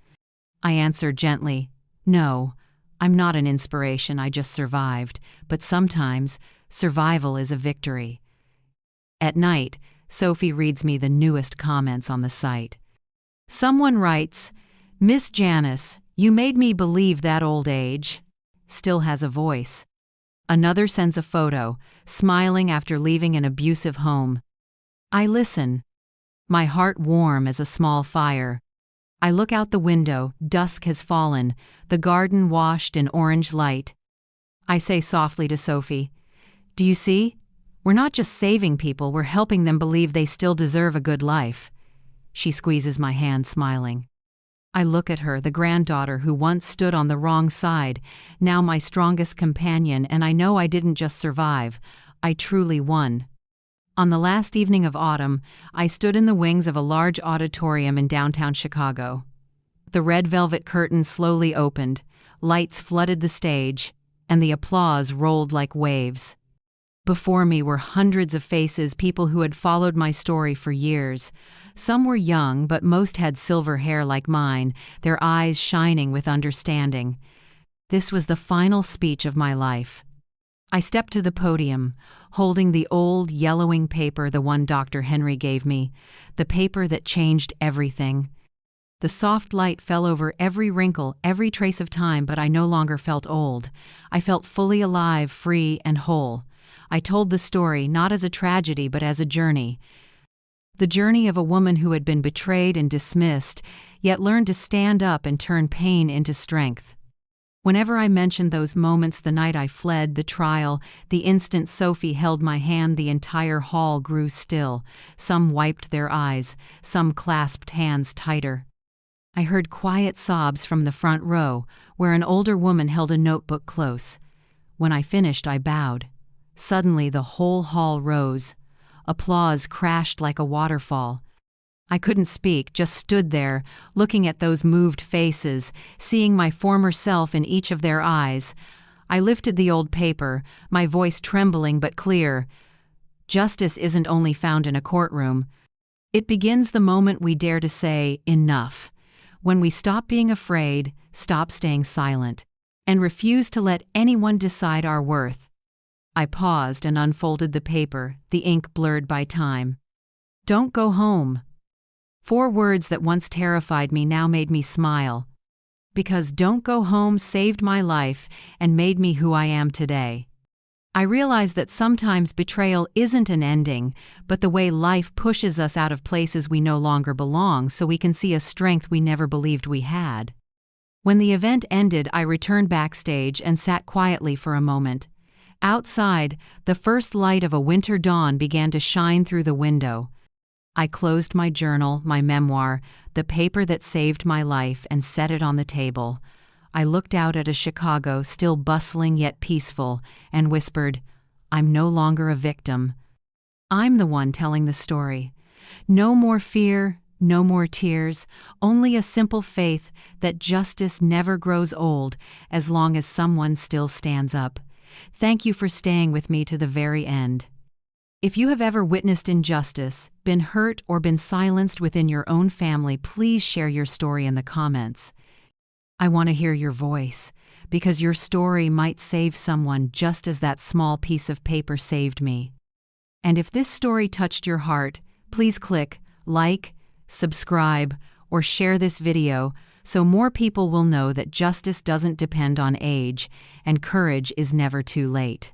I answer gently, "No, I'm not an inspiration, I just survived, but sometimes survival is a victory." At night, Sophie reads me the newest comments on the site. Someone writes, "Miss Janice, you made me believe that old age still has a voice." Another sends a photo, smiling after leaving an abusive home. I listen, my heart warm as a small fire. I look out the window, dusk has fallen, the garden washed in orange light. I say softly to Sophie, "Do you see? We're not just saving people, we're helping them believe they still deserve a good life." She squeezes my hand, smiling. I look at her, the granddaughter who once stood on the wrong side, now my strongest companion, and I know I didn't just survive, I truly won. On the last evening of autumn, I stood in the wings of a large auditorium in downtown Chicago. The red velvet curtain slowly opened, lights flooded the stage, and the applause rolled like waves. Before me were hundreds of faces, people who had followed my story for years. Some were young, but most had silver hair like mine, their eyes shining with understanding. This was the final speech of my life. I stepped to the podium, holding the old, yellowing paper, the one Dr. Henry gave me, the paper that changed everything. The soft light fell over every wrinkle, every trace of time, but I no longer felt old. I felt fully alive, free, and whole. I told the story not as a tragedy but as a journey. The journey of a woman who had been betrayed and dismissed, yet learned to stand up and turn pain into strength. Whenever I mentioned those moments, the night I fled, the trial, the instant Sophie held my hand, the entire hall grew still. Some wiped their eyes, some clasped hands tighter. I heard quiet sobs from the front row, where an older woman held a notebook close. When I finished, I bowed. Suddenly, the whole hall rose. Applause crashed like a waterfall. I couldn't speak, just stood there, looking at those moved faces, seeing my former self in each of their eyes. I lifted the old paper, my voice trembling but clear. Justice isn't only found in a courtroom. It begins the moment we dare to say, "Enough." When we stop being afraid, stop staying silent, and refuse to let anyone decide our worth. I paused and unfolded the paper, the ink blurred by time. "Don't go home." 4 words that once terrified me now made me smile. Because "don't go home" saved my life and made me who I am today. I realized that sometimes betrayal isn't an ending, but the way life pushes us out of places we no longer belong so we can see a strength we never believed we had. When the event ended, I returned backstage and sat quietly for a moment. Outside, the first light of a winter dawn began to shine through the window. I closed my journal, my memoir, the paper that saved my life, and set it on the table. I looked out at a Chicago still bustling yet peaceful and whispered, "I'm no longer a victim. I'm the one telling the story. No more fear, no more tears, only a simple faith that justice never grows old as long as someone still stands up. Thank you for staying with me to the very end." If you have ever witnessed injustice, been hurt, or been silenced within your own family, please share your story in the comments. I want to hear your voice, because your story might save someone just as that small piece of paper saved me. And if this story touched your heart, please click like, subscribe, or share this video so more people will know that justice doesn't depend on age and courage is never too late.